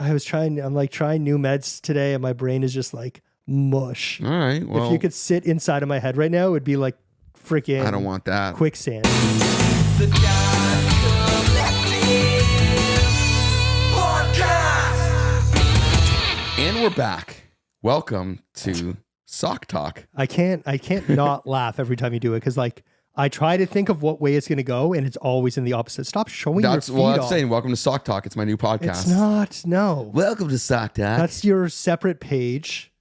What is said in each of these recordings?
I'm like trying new meds today, and my brain is just like mush. All right. Well, if you could sit inside of my head right now, it would be like freaking. I don't want that. Quicksand. The God Collective Podcast. And we're back. Welcome to Sock Talk. I can't not laugh every time you do it because like I try to think of what way it's going to go, and it's alwais in the opposite. Stop showing your feet Well, I'm off. saying welcome to Sock Talk. It's my new podcast. It's not. No. Welcome to Sock Talk. That's your separate page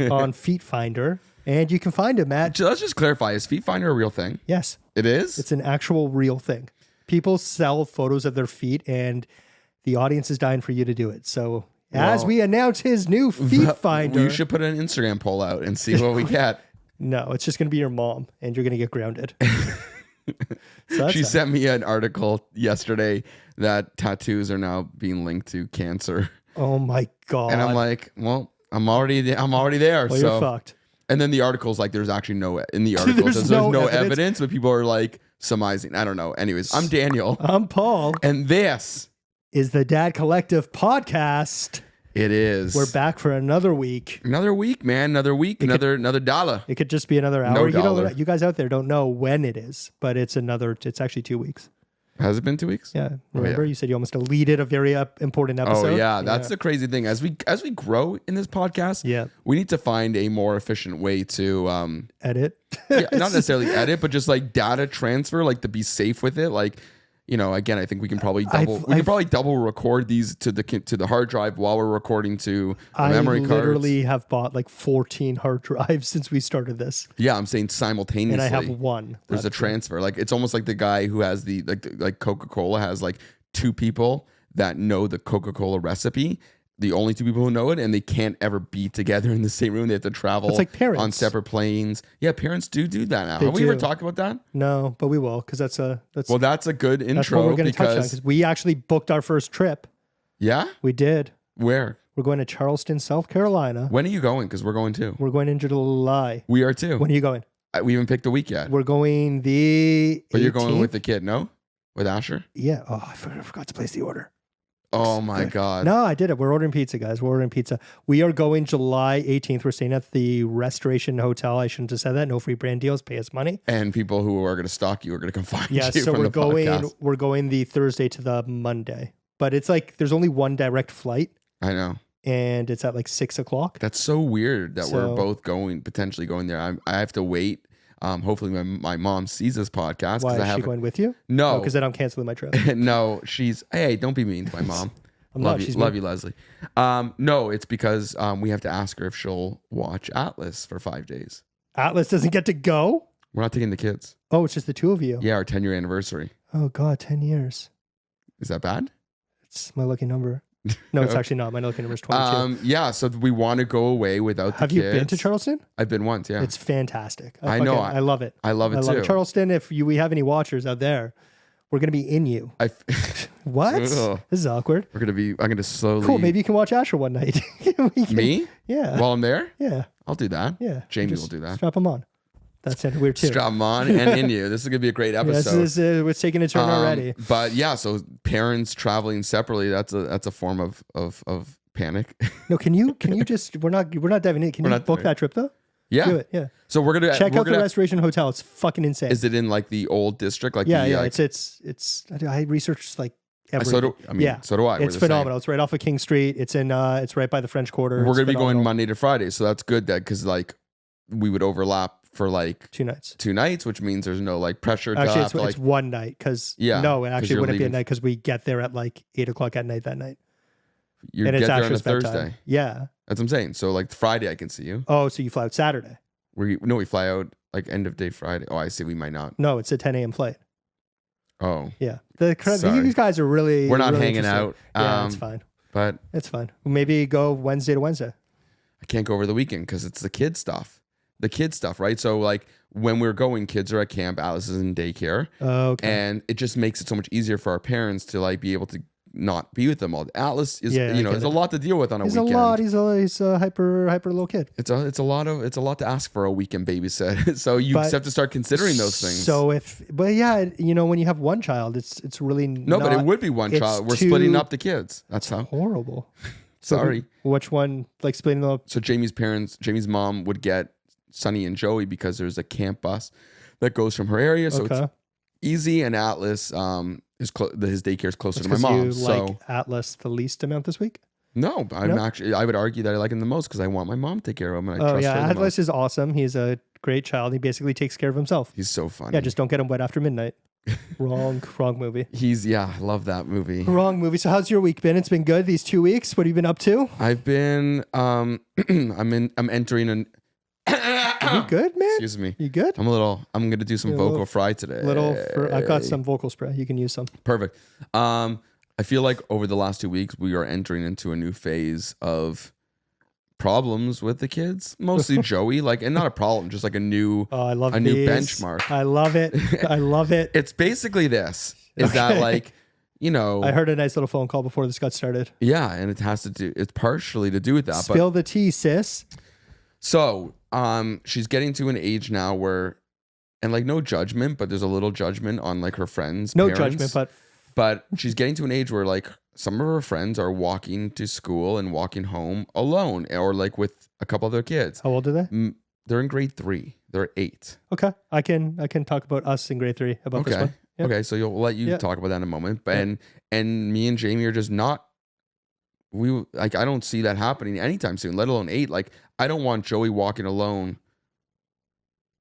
on Feet Finder, and you can find it, Matt. Let's just clarify. Is Feet Finder a real thing? Yes. It is? It's an actual real thing. People sell photos of their feet, and the audience is dying for you to do it. So as we announce his new Feet Finder. You should put an Instagram poll out and see what we get. No, it's just going to be your mom, and you're going to get grounded. She sent me an article yesterday that tattoos are now being linked to cancer. Oh my God. And I'm like, well, I'm already there. Well, So you're fucked. And then the article's like, there's actually no, in the article, there's no evidence, but people are like surmising. I don't know. Anyways, I'm Daniel. I'm Paul. And this is the Dad Collective Podcast. It is. We're back for another week. Another week, man. Another week. Another dollar. It could just be another hour. No dollar. You guys out there don't know when it is, but it's actually 2 weeks. Has it been 2 weeks? Yeah. Remember, you said you almost deleted a very important episode. Oh yeah, that's the crazy thing. As we grow in this podcast, we need to find a more efficient way to edit. Yeah, not necessarily edit, but just like data transfer, like to be safe with it. Like, you know, again, I think we can probably double record these to the hard drive while we're recording to memory cards. I literally have bought like 14 hard drives since we started this. Yeah, I'm saying simultaneously. And I have one. There's a transfer. Like it's almost like the guy who has like Coca-Cola has like two people that know the Coca-Cola recipe. The only two people who know it, and they can't ever be together in the same room. They have to travel on separate planes. Yeah, parents do that now. Have we ever talked about that? No, but we will, because that's a good intro. That's what we're going to touch on, because we actually booked our first trip. Yeah? We did. Where? We're going to Charleston, South Carolina. When are you going? Because we're going too. We're going in July. We are too. When are you going? We haven't picked a week yet. We're going the 18th. But you're going with the kid, no? With Asher? Yeah. Oh, I forgot to place the order. Oh my God. No, I did it. We're ordering pizza, guys. We're ordering pizza. We are going July 18th. We're staying at the Restoration Hotel. I shouldn't have said that. No free brand deals. Pay us money. And people who are going to stalk you are going to come find you. Yeah, so from we're going the Thursday to the Monday. But it's like there's only one direct flight. I know. And it's at like 6 o'clock. That's so weird that we're both potentially going there. I have to wait. Hopefully my mom sees this podcast. Why is she going with you? No, because then I'm canceling my trip. No, hey, don't be mean to my mom. Love you, Leslie. No, it's because we have to ask her if she'll watch Atlas for 5 days. Atlas doesn't get to go? We're not taking the kids. Oh, it's just the two of you. Yeah, our 10-year anniversary. Oh God, 10 years. Is that bad? It's my lucky number. No, it's actually not. My lucky number is 22. Yeah, so we want to go away without the kids. Have you been to Charleston? I've been once, yeah. It's fantastic. I know. I love it. I love it too. Charleston, if we have any watchers out there, we're going to be in you. What? This is awkward. I'm going to slowly. Cool. Maybe you can watch Asher one night. Me? Yeah. While I'm there? Yeah. I'll do that. Yeah. Jamie will do that. Strap him on. That sounded weird too. Strap them on and in you. This is going to be a great episode. We're taking a turn already. But yeah, so parents traveling separately, that's a form of panic. No, can you just, we're not diving in. Can you book that trip though? Yeah. Do it. Yeah. So we're going to check out the Restoration Hotel. It's fucking insane. Is it in like the old district? Like it's I researched like everything. So do I. It's phenomenal. It's right off of King Street. It's right by the French Quarter. We're going to be going Monday to Friday. So that's good because like we would overlap for like 2 nights, which means there's no like pressure. Actually, it's one night because it wouldn't be a night because we get there at like 8 o'clock at night that night. You get there on a Thursday. Bedtime. Yeah. That's what I'm saying. So like Friday I can see you. Oh, so you fly out Saturday? We fly out like end of day Friday. Oh, I see. We might not. No, it's a 10 a.m. flight. Oh. Yeah. These guys are really. We're not really hanging out. Yeah, it's fine. But it's fine. Maybe go Wednesday to Wednesday. I can't go over the weekend because it's the kid stuff. Right? So like when we're going, kids are at camp, Alice is in daycare. Oh, okay. And it just makes it so much easier for our parents to like be able to not be with them all. Atlas is, there's a lot to deal with on a weekend. He's a hyper little kid. It's a lot to ask for a weekend babysit. So you just have to start considering those things. So when you have one child, it's really but it would be one child. We're splitting up the kids. That's how horrible. Sorry. Which one? Like explain the. So Jamie's mom would get Sunny and Joey because there's a camp bus that goes from her area. So it's easy. And Atlas, his daycare is closer to my mom. You so like Atlas the least amount this week? no, I would argue that I like him the most because I want my mom to take care of him and I trust her the Atlas most. is awesome. He's a great child. He basically takes care of himself. He's so funny. Yeah, just don't get him wet after midnight. Wrong movie. I love that movie. Wrong movie. So how's your week been? It's been good these 2 weeks. What have you been up to? I've been I'm entering an You good, man? excuse me. You good? I'm gonna do some vocal fry today. I've got some vocal spray. You can use some. Perfect. I feel like over the last 2 weeks we are entering into a new phase of problems with the kids, mostly Joey, and not a problem, just like a new Oh, I love new these. benchmark. I love it. I love it. It's basically this is that I heard a nice little phone call before this got started. yeah, and it's partially to do with that. Spill the tea, sis. So she's getting to an age now where, and no judgment, but there's a little judgment on her friends. No parents. judgment, But she's getting to an age where some of her friends are walking to school and walking home alone or with a couple of their kids. How old are they? They're in grade 3. They're 8. Okay. I can talk about us in grade 3 about this one. Yeah. Okay. So you'll let you talk about that in a moment. But and me and Jamie are just not. I don't see that happening anytime soon. Let alone 8. I don't want Joey walking alone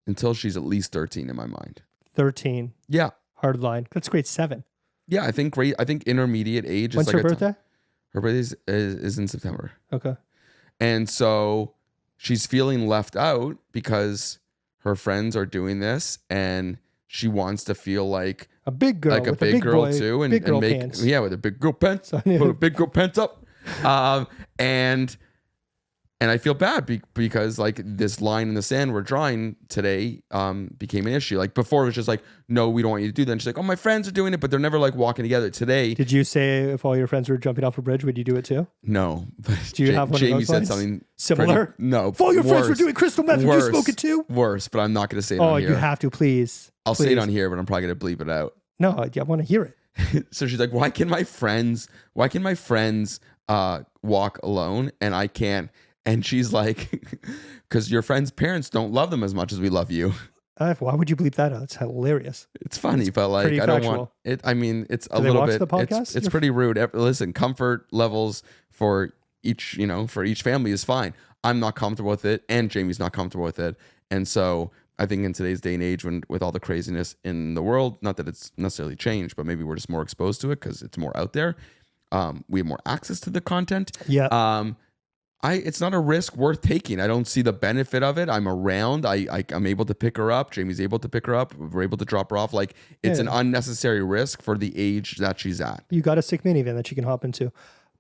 until she's at least 13 in my mind. 13. Yeah. Hard line. That's grade 7. Yeah, I think intermediate age When's is her birthday? Her birthday is in September. Okay. And so she's feeling left out because her friends are doing this and she wants to feel like a big girl. Like a with big girl boy, too. And make pants. Yeah, with a big girl pants. Put a big girl pants up. And I feel bad because this line in the sand we're drawing today became an issue. Before it was just no, we don't want you to do that. And she's like, oh, my friends are doing it, but they're never walking together. Today, did you say if all your friends were jumping off a bridge, would you do it too? No. But do you have one Jamie of those said lines? something similar? No. If all your friends were doing crystal meth, would you smoke it too? Worse, but I'm not going to say it on here. Oh, you have to, please. I'll say it on here, but I'm probably going to bleep it out. No, I want to hear it. So she's like, why can my friends walk alone and I can't? And she's like, because your friends' parents don't love them as much as we love you. Why would you bleep that out? It's hilarious. It's funny, but I don't factual. want it. I mean, it's a Do they little watch bit. the podcast? It's pretty rude. Listen, comfort levels for each family is fine. I'm not comfortable with it, and Jamie's not comfortable with it. And so I think in today's day and age, with all the craziness in the world, not that it's necessarily changed, but maybe we're just more exposed to it because it's more out there. We have more access to the content. Yeah. It's not a risk worth taking. I don't see the benefit of it. I'm around. I'm able to pick her up. Jamie's able to pick her up. We're able to drop her off. It's an unnecessary risk for the age that she's at. You got a sick minivan that she can hop into.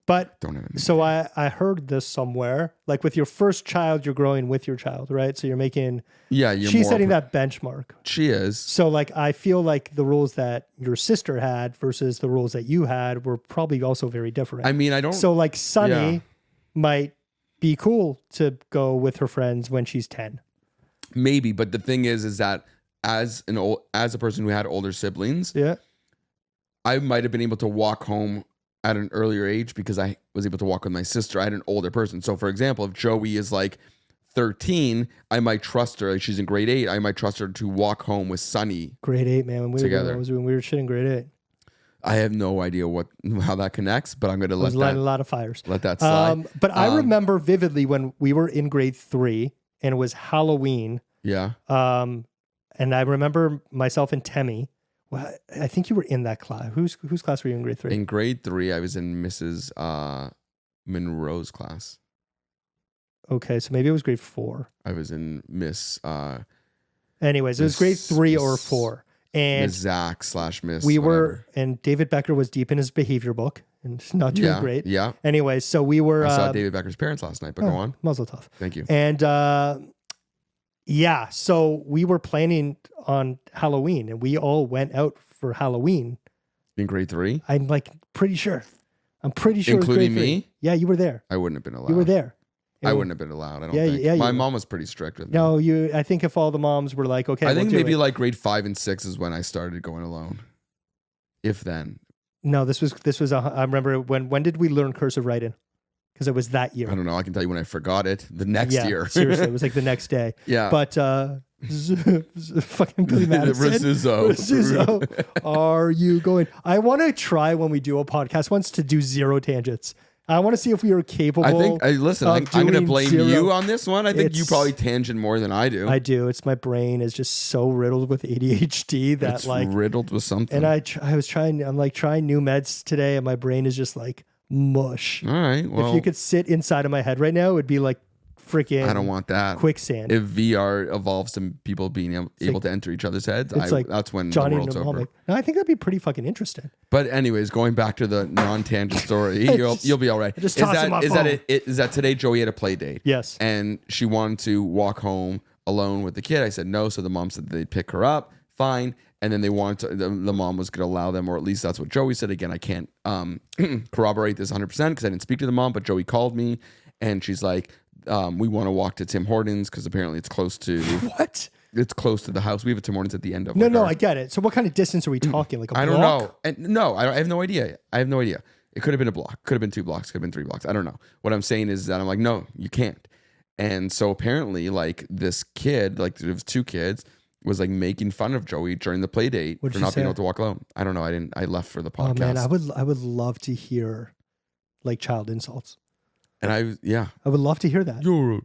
But don't have a minivan. So I heard this somewhere. With your first child, you're growing with your child, right? So you're making. Yeah, she's setting that benchmark. She is. So I feel like the rules that your sister had versus the rules that you had were probably also very different. I mean, I don't. So Sunny might be cool to go with her friends when she's 10. Maybe, but the thing is that as a person who had older siblings, I might have been able to walk home at an earlier age because I was able to walk with my sister. I had an older person. So for example, if Joey is 13, I might trust her. She's in grade 8. I might trust her to walk home with Sunny. Grade 8, man. When we together. When we were shit in grade 8. I have no idea how that connects, but I'm going to let lighting a lot of fires. Let that slide. But I remember vividly when we were in grade 3 and it was Halloween. Yeah. And I remember myself and Temmie. Well, I think you were in that class. Whose class were you in grade 3? In grade 3, I was in Mrs. Monroe's class. Okay, so maybe it was grade 4. I was in Miss. Anyways, it was grade 3 or 4. And Miss Zach / Miss. We whatever. were, and David Becker was deep in his behavior book and not doing great. Yeah. Anyways, so we were. I saw David Becker's parents last night, but go on. Mazel tov. Thank you. And so we were planning on Halloween and we all went out for Halloween. In grade 3? I'm pretty sure. I'm pretty sure. Including it was grade 3. me? Yeah, you were there. I wouldn't have been allowed. You were there. I wouldn't have been allowed. I don't think. Yeah, my mom was pretty strict with me. No, I think if all the moms were okay, I think maybe grade 5 and 6 is when I started going alone. If then. No, this was. I remember when did we learn cursive writing? because it was that year. I don't know. I can tell you when I forgot it. The next year. Seriously, it was like the next day. Yeah. But fucking Billy Madison. Rizzuto, are you going? I want to try when we do a podcast once to do zero tangents. I want to see if we are capable. I think. Listen, I'm going to blame zero. you on this one. I think you probably tangent more than I do. I do. It's my brain is just so riddled with ADHD that it's like riddled with something. And I was trying. I'm like trying new meds today, and my brain is just like mush. All right. Well, if you could sit inside of my head right now, it would be like freaking. I don't want that. Quicksand. If VR evolves to people being able to enter each other's heads, that's when Johnny the world's over. No, I think that'd be pretty fucking interesting. But anyways, going back to the non-tangent story, you'll be all right. Just toss him off. Is that today Joey had a play date? Yes. And she wanted to walk home alone with the kid. I said no, so the mom said they'd pick her up. Fine. And then they wanted to, the mom was going to allow them, or at least that's what Joey said. Again, I can't corroborate this 100% because I didn't speak to the mom, but Joey called me and she's like, we want to walk to Tim Hortons because apparently it's close to what? It's close to the house. We have a Tim Hortons at the end of No, I get it. So what kind of distance are we talking? Like a block? I don't know. And no, I have no idea. It could have been a block. Could have been 2 blocks. Could have been 3 blocks. I don't know. What I'm saying is that I'm like, no, you can't. And so apparently, like this kid, like there was 2 kids, was like making fun of Joey during the play date for not being able to walk alone. I don't know. I left for the podcast. Oh man, I would love to hear like child insults. And I would love to hear that. You're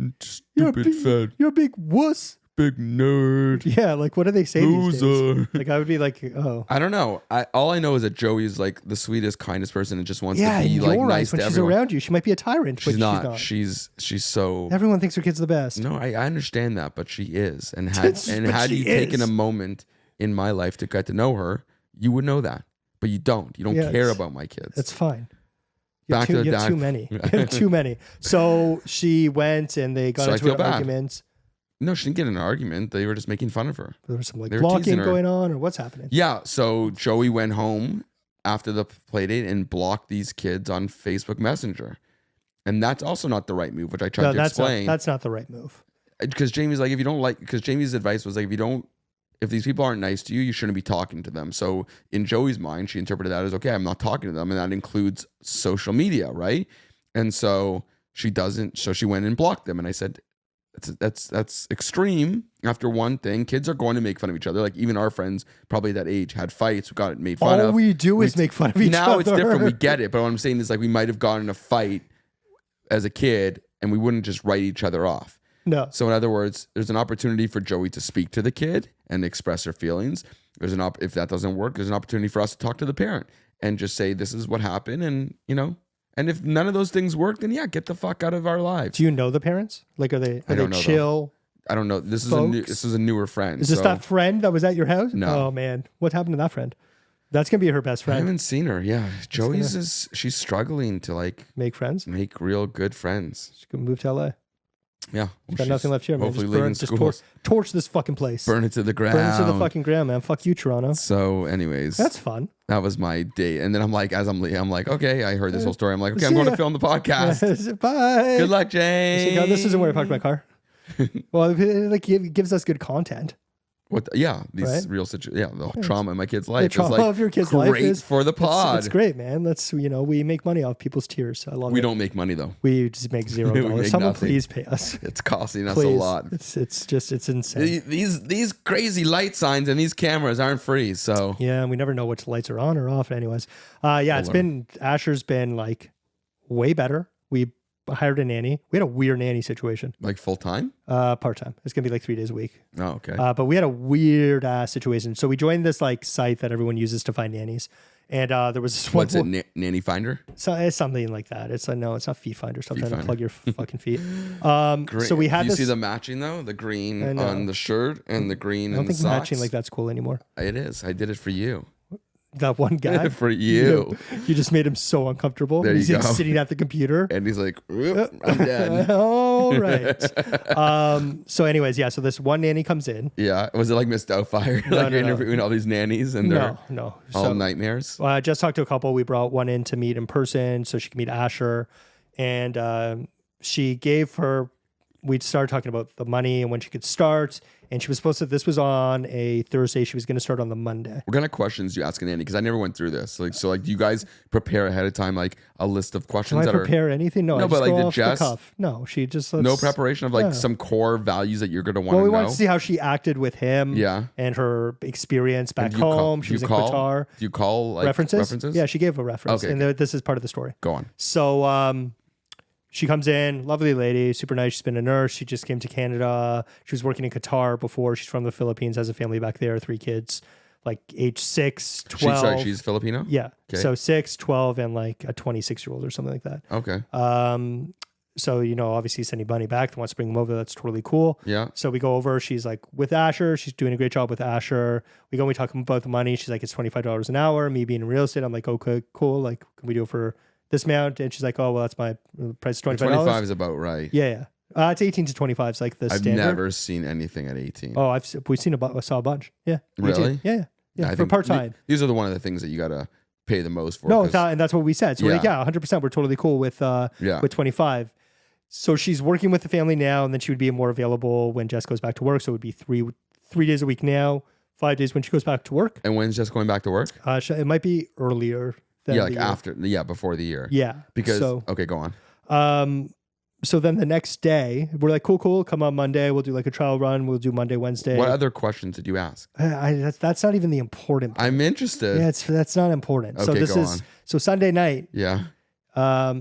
a stupid fat. You're a big wuss. Big nerd. Yeah, like what do they say these Loser. days? Like I would be like, oh. I don't know. All I know is that Joey is like the sweetest, kindest person and just wants to be like nice when to she's everyone. around you, she might be a tyrant. She's but not. She's not. She's so. Everyone thinks her kid's the best. No, I understand that, but she is. And had you taken a moment in my life to get to know her, you would know that. But you don't. You don't care about my kids. That's fine. You have too many. You have too many. So she went and they got into an argument. No, she didn't get in an argument. They were just making fun of her. There was some like blocking going on, or what's happening? Yeah. So Joey went home after the play date and blocked these kids on Facebook Messenger. And that's also not the right move, which I tried to explain. That's not the right move. Because Jamie's like, because Jamie's advice was like, if these people aren't nice to you, you shouldn't be talking to them. So in Joey's mind, she interpreted that as, okay, I'm not talking to them. And that includes social media, right? And so she doesn't. So she went and blocked them. And I said, that's extreme. After one thing, kids are going to make fun of each other. Like even our friends, probably that age, had fights, got made fun of. All we do is make fun of each other. Now it's different. We get it. But what I'm saying is like we might have gotten in a fight as a kid and we wouldn't just write each other off. No. So in other words, there's an opportunity for Joey to speak to the kid and express her feelings. There's if that doesn't work, there's an opportunity for us to talk to the parent and just say, this is what happened. And and if none of those things work, then get the fuck out of our lives. Do you know the parents? Like, are they chill? I don't know. This is a newer friend. Is this that friend that was at your house? No. Oh man, what happened to that friend? That's gonna be her best friend. I haven't seen her. Yeah, she's struggling to like make friends, make real good friends. She's gonna move to LA. Yeah, got nothing left here, man. Hopefully leaving school. Torch this fucking place. Burn it to the ground. Burn it to the fucking ground, man. Fuck you, Toronto. So, anyways, that's fun. That was my date, and then I'm like, I'm like, okay, I heard this whole story. I'm like, okay, I'm going to film the podcast. Bye. Good luck, Jane. This isn't where I parked my car. Well, it gives us good content. These real situations. Yeah, the trauma in my kid's life. The trauma of your kid's life is for the pod. It's great, man. We make money off people's tears. I love it. We don't make money though. We just make $0. Someone please pay us. It's costing us a lot. It's insane. These crazy light signs and these cameras aren't free. So yeah, we never know which lights are on or off. Anyways, Asher's been like way better. We hired a nanny. We had a weird nanny situation. Like full time? Part time. It's gonna be like 3 days a week. Oh, okay. But we had a weird ass situation. So we joined this like site that everyone uses to find nannies, and there was this what's it? Nanny Finder? So it's something like that. It's like no, it's not Feet Finder. Stop trying to plug your fucking feet. So we had. Do you see the matching though? The green on the shirt and the green. I don't think matching like that's cool anymore. It is. I did it for you. That one guy for you. You just made him so uncomfortable. There he's you go. Sitting at the computer, and he's like, "I'm dead." All right. So, anyways, so this one nanny comes in. Yeah, was it like Miss Doubtfire? You're interviewing all these nannies, and they're all nightmares. I just talked to a couple. We brought one in to meet in person so she could meet Asher, and she gave her we started talking about the money and when she could start. And she was supposed to, this was on a Thursday. She was going to start on the Monday. What kind of questions do you ask Nanny? Because I never went through this. Like, so like, do you guys prepare ahead of time, like a list of questions Do I prepare anything? No, I No, just but like go did off Jess- the cuff. No, she just no preparation of like some core values that you're going to want Well, to we know? wanted to see how she acted with him. Yeah. And her experience back Do you call- home. do She you was in call- Qatar. Do you call like References? Yeah, she gave a reference. Okay, And this is part of the story. Go on. So she comes in, lovely lady, super nice. She's been a nurse. She just came to Canada. She was working in Qatar before. She's from the Philippines, has a family back there, 3 kids, like age 6, 12. She's Filipino? Yeah. Okay. So 6, 12, and like a 26-year-old or something like that. Okay. So, obviously sending Bunny back, wants to bring him over. That's totally cool. Yeah. So we go over. She's like with Asher. She's doing a great job with Asher. We go and we talk about the money. She's like, it's $25 an hour. Me being in real estate, I'm like, okay, cool. Like, can we do it for this amount? And she's like, oh, well, that's my price, $25. 25 is about right. Yeah. It's 18 to 25. It's like the I've standard. never seen anything at 18. Oh, we've seen I saw a bunch. Yeah. 18. Really? Yeah. I For think part-time. These are the one of the things that you got to pay the most for. No, 'cause- and that's what we said. So we're like, Yeah. 100%. We're totally cool with 25. So she's working with the family now, and then she would be more available when Jess goes back to work. So it would be three days a week now, 5 days when she goes back to work. And when's just going back to work? It might be earlier than Yeah, like the year. after. Yeah, before the year. Yeah. Because so, okay, go on. so then the next day, we're like, cool. Come on Monday. We'll do like a trial run. We'll do Monday, Wednesday. What other questions did you ask? That's not even the important part. I'm interested. Yeah, that's not important. So Okay, this go is on. so Sunday night. Yeah.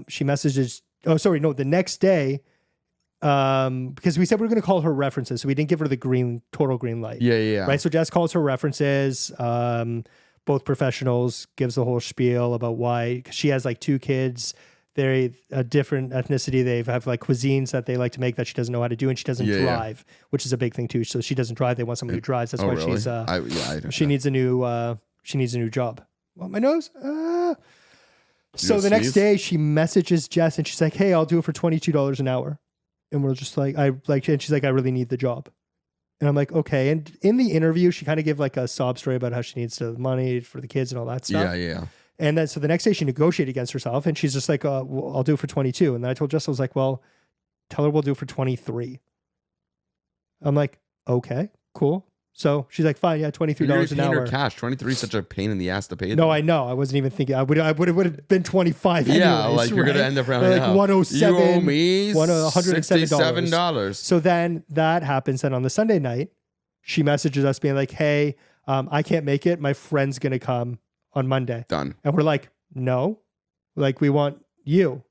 She messages. Oh, sorry, no. The next day, because we said we were going to call her references, so we didn't give her the total green light. Yeah. Right. So Jess calls her references. Both professionals, gives the whole spiel about why, 'cause she has like 2 kids. They're a different ethnicity. They have like cuisines that they like to make that she doesn't know how to do, and she doesn't drive, which is a big thing too. So she doesn't drive. They want somebody who drives. That's why really? she's. I don't She know. needs a new job. Want my nose? So gonna the next sneeze? day she messages Jess and she's like, "Hey, I'll do it for $22 an hour." And we're just like, and she's like, "I really need the job." And I'm like, "Okay." And in the interview, she kind of gave like a sob story about how she needs the money for the kids and all that stuff. Yeah. And then so the next day she negotiated against herself and she's just like, well, I'll do it for 22. And then I told Jess, I was like, well, tell her we'll do it for 23. I'm like, okay, cool. So she's like, fine, yeah, $23 You're an paying hour. her cash. 23 is such a pain in the ass to pay. No, them. I know. I wasn't even thinking. It would have been 25. Yeah, anyways, like you're gonna right? end up rounding like up. 107. You owe me $107. $67. So then that happens. And on the Sunday night, she messages us being like, hey, I can't make it. My friend's gonna come on Monday. Done. And we're like, no, like we want you.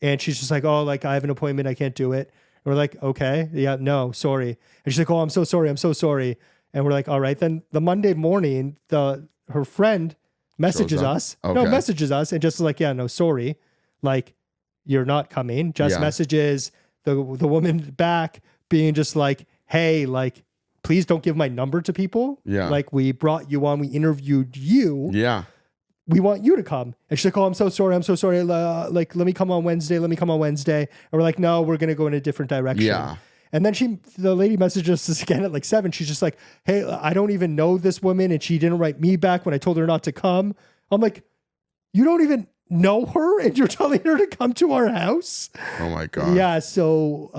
And she's just like, oh, like I have an appointment. I can't do it. And we're like, okay, yeah, no, sorry. And she's like, oh, I'm so sorry. I'm so sorry. And we're like, all right. Then the Monday morning, her friend messages Shows up? us. Okay. No, messages us and just like, yeah, no, sorry. Like you're not coming. Just Yeah. messages the woman back being just like, hey, like, please don't give my number to people. Yeah. Like we brought you on, we interviewed you. Yeah. We want you to come. And she's like, oh, I'm so sorry. I'm so sorry. Like, let me come on Wednesday. And we're like, no, we're going to go in a different direction. Yeah. And then the lady messages us again at like 7. She's just like, hey, I don't even know this woman. And she didn't write me back when I told her not to come. I'm like, you don't even know her and you're telling her to come to our house? Oh my God. Yeah. So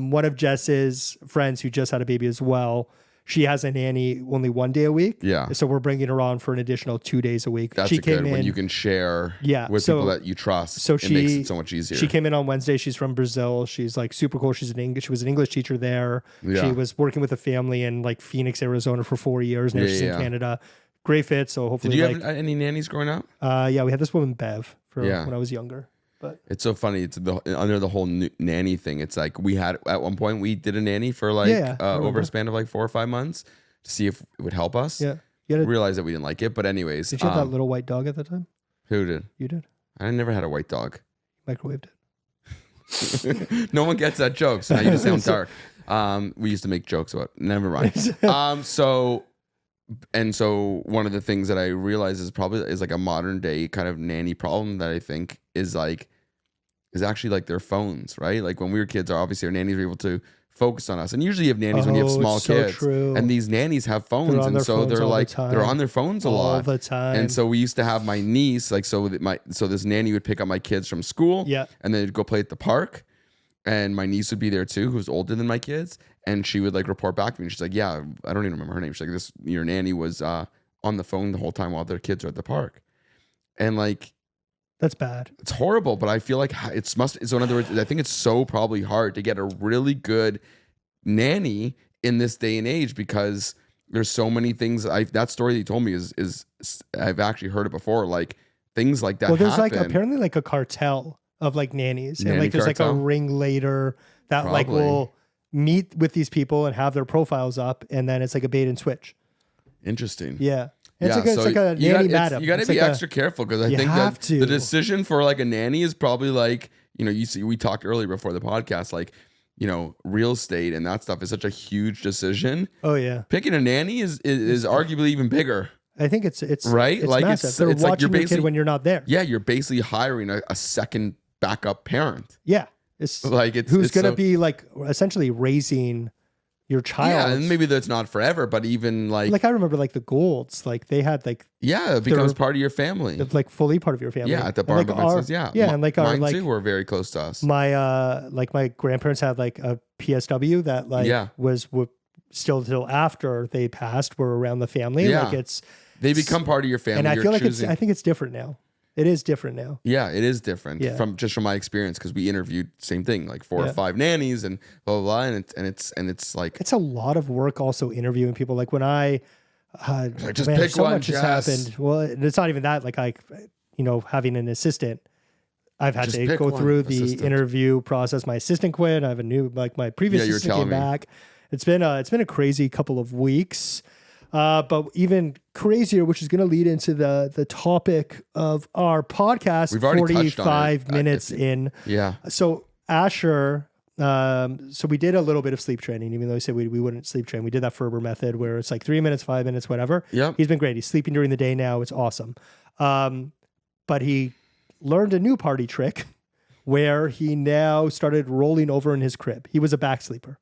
one of Jess's friends who just had a baby as well, she has a nanny only 1 day a week. Yeah. So we're bringing her on for an additional 2 days a week. That's she a good when you can share with so- people that you trust. so it makes it so much easier. She came in on Wednesday. She's from Brazil. She's like super cool. She was an English teacher there. Yeah. She was working with a family in like Phoenix, Arizona for 4 years. Now she's in Canada. Great fit. So hopefully, Did you have any nannies growing up? yeah, we had this woman Bev for Yeah. when I was younger. But It's so funny. It's under the whole nanny thing. It's like we had at one point we did a nanny for like Yeah, I over remember. a span of like 4 or 5 months to see if it would help us. yeah, you had Realized that we didn't like it, but anyways, did you have that little white dog at that time? who did? You did. I never had a white dog. Microwaved it. No one gets that joke, so now you just sound dark. We used to make jokes about. Never mind. So one of the things that I realize is like a modern day kind of nanny problem that I think is actually like their phones, right? Like when we were kids, obviously our nannies were able to focus on us, and usually you have nannies when you have Oh, small it's so kids, true. and these nannies have phones, They're on and their so phones they're all the like time. they're on their phones a All lot, the time. and so we used to have my niece, like so this nanny would pick up my kids from school, Yeah. and then they'd go play at the park. and my niece would be there too, who's older than my kids, and she would like report back to me. And she's like, "Yeah, I don't even remember her name." She's like, your nanny was on the phone the whole time while their kids are at the park," and like. That's bad. It's horrible, but I feel like so in other words, I think it's so probably hard to get a really good nanny in this day and age because there's so many things. That story that you told me is I've actually heard it before. Like things like that. Well, there's happen. like apparently like a cartel of like nannies, and Nanny like there's cartel? like a ringleader that like Probably. will meet with these people and have their profiles up, and then it's like a bait and switch. Interesting. Yeah. It's Yeah, like a you nanny got, madam. you got to It's be like extra careful because I you think have that to. the decision for like a nanny is probably like, you see, we talked earlier before the podcast, like, real estate and that stuff is such a huge decision. Oh yeah. Picking a nanny is arguably even bigger. I think it's Right? It's Like, massive. it's They're like you're watching your kid basically- when you're not there. Yeah, you're basically hiring a second backup parent. Yeah. It's Like it's who's it's gonna so- be like essentially raising your child. Yeah, and maybe that's not forever, but even like I remember like the Golds, like they had like yeah, it becomes they're- part of your family. like fully part of your family. Yeah, at the And, bar like, of our- yeah. Yeah, and like our mine like too were very close to us. my grandparents had like a PSW that like Yeah. was still till after they passed were around the family. Yeah. Like it's They become part of your family. and I You're feel like choosing. I think it's different now. It is different now. Yeah, it is different Yeah. from my experience because we interviewed same thing like 4 or Yeah. 5 nannies and blah blah blah and it's like It's a lot of work also interviewing people. Like when I just man, pick so one, much has Jess. happened. Well, it's not even that. Like having an assistant. I've had Just to pick go one through the assistant. interview process. My assistant quit. I have a new my previous Yeah, you were assistant came telling me. back. It's been a crazy couple of weeks. But even crazier, which is going to lead into the topic of our podcast. We've already touched on it. 45 minutes in. yeah. So Asher, so we did a little bit of sleep training, even though we said we wouldn't sleep train. We did that Ferber method where it's like 3 minutes, 5 minutes, whatever. Yep. He's been great. He's sleeping during the day now. It's awesome. But he learned a new party trick where he now started rolling over in his crib. He was a back sleeper.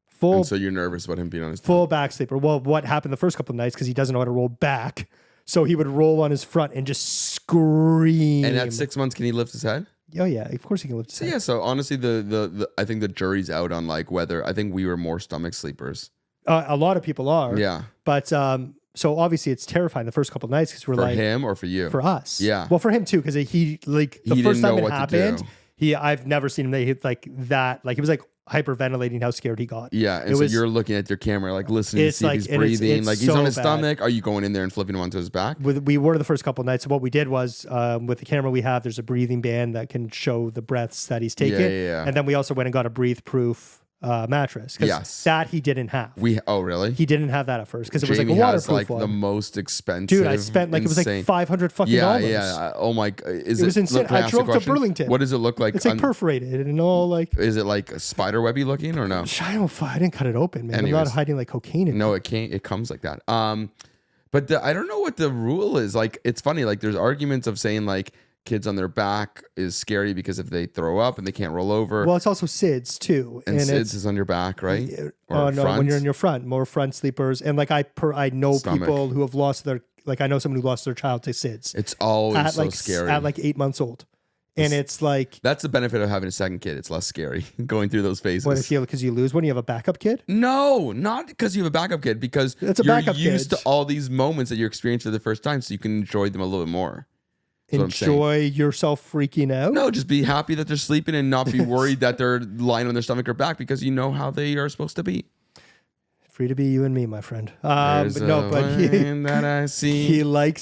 Full And so you're nervous about him being on his full back sleeper. Well, what happened the first couple of nights because he doesn't know how to roll back. So he would roll on his front and just scream. And at 6 months, can he lift his head? Oh yeah, of course he can lift his So head. yeah. So honestly, the I think the jury's out on like whether I think we were more stomach sleepers. A lot of people are. Yeah. But so obviously it's terrifying the first couple of nights because we're For like him or for you? for us. Yeah. Well, for him too because he like the He first didn't know time it what to happened, do. I've never seen him like that. Like he was like hyperventilating how scared he got. Yeah, and It so was- you're looking at your camera, like listening to It's see like- if he's and it's- breathing. it's Like he's so on his bad. stomach. Are you going in there and flipping him onto his back? We were the first couple of nights. So what we did was with the camera we have, there's a breathing band that can show the breaths that he's taking. Yeah. And then we also went and got a breathe proof mattress because Yes. that he didn't have. Oh really? He didn't have that at first because it was Jamie like a has waterproof like one. the most expensive. Dude, I spent like it was insane- like $500 fucking Yeah, dollars. yeah. Oh my! Is It was insane. look, can I ask you a drove to question? Burlington. What does it look like? It's like perforated and all like. Is it like spider webby looking or no? I didn't cut it open, man. I'm Anyways. not hiding like cocaine in it. No, it can't. It comes like that. But I don't know what the rule is. Like, it's funny. Like, there's arguments of saying like kids on their back is scary because if they throw up and they can't roll over, Well, it's also SIDS too, and it's SIDS is on your back, right? Oh Or no, front? when you're in your front, more front sleepers, and like I know Stomach. people who have lost their like I know someone who lost their child to SIDS It's always at so like scary. at like 8 months old, and it's like That's the benefit of having a second kid. It's less scary going through those phases. what if you because you lose when you have a backup kid. No, not because you have a backup kid, because It's a you're backup used kid. to all these moments that you're experiencing for the first time, so you can enjoy them a little bit more. That's what I'm saying. Enjoy yourself freaking out. No, just be happy that they're sleeping and not be worried that they're lying on their stomach or back because you know how they are supposed to be. Free to be you and me, my friend. There's But no, a but line that I see. he likes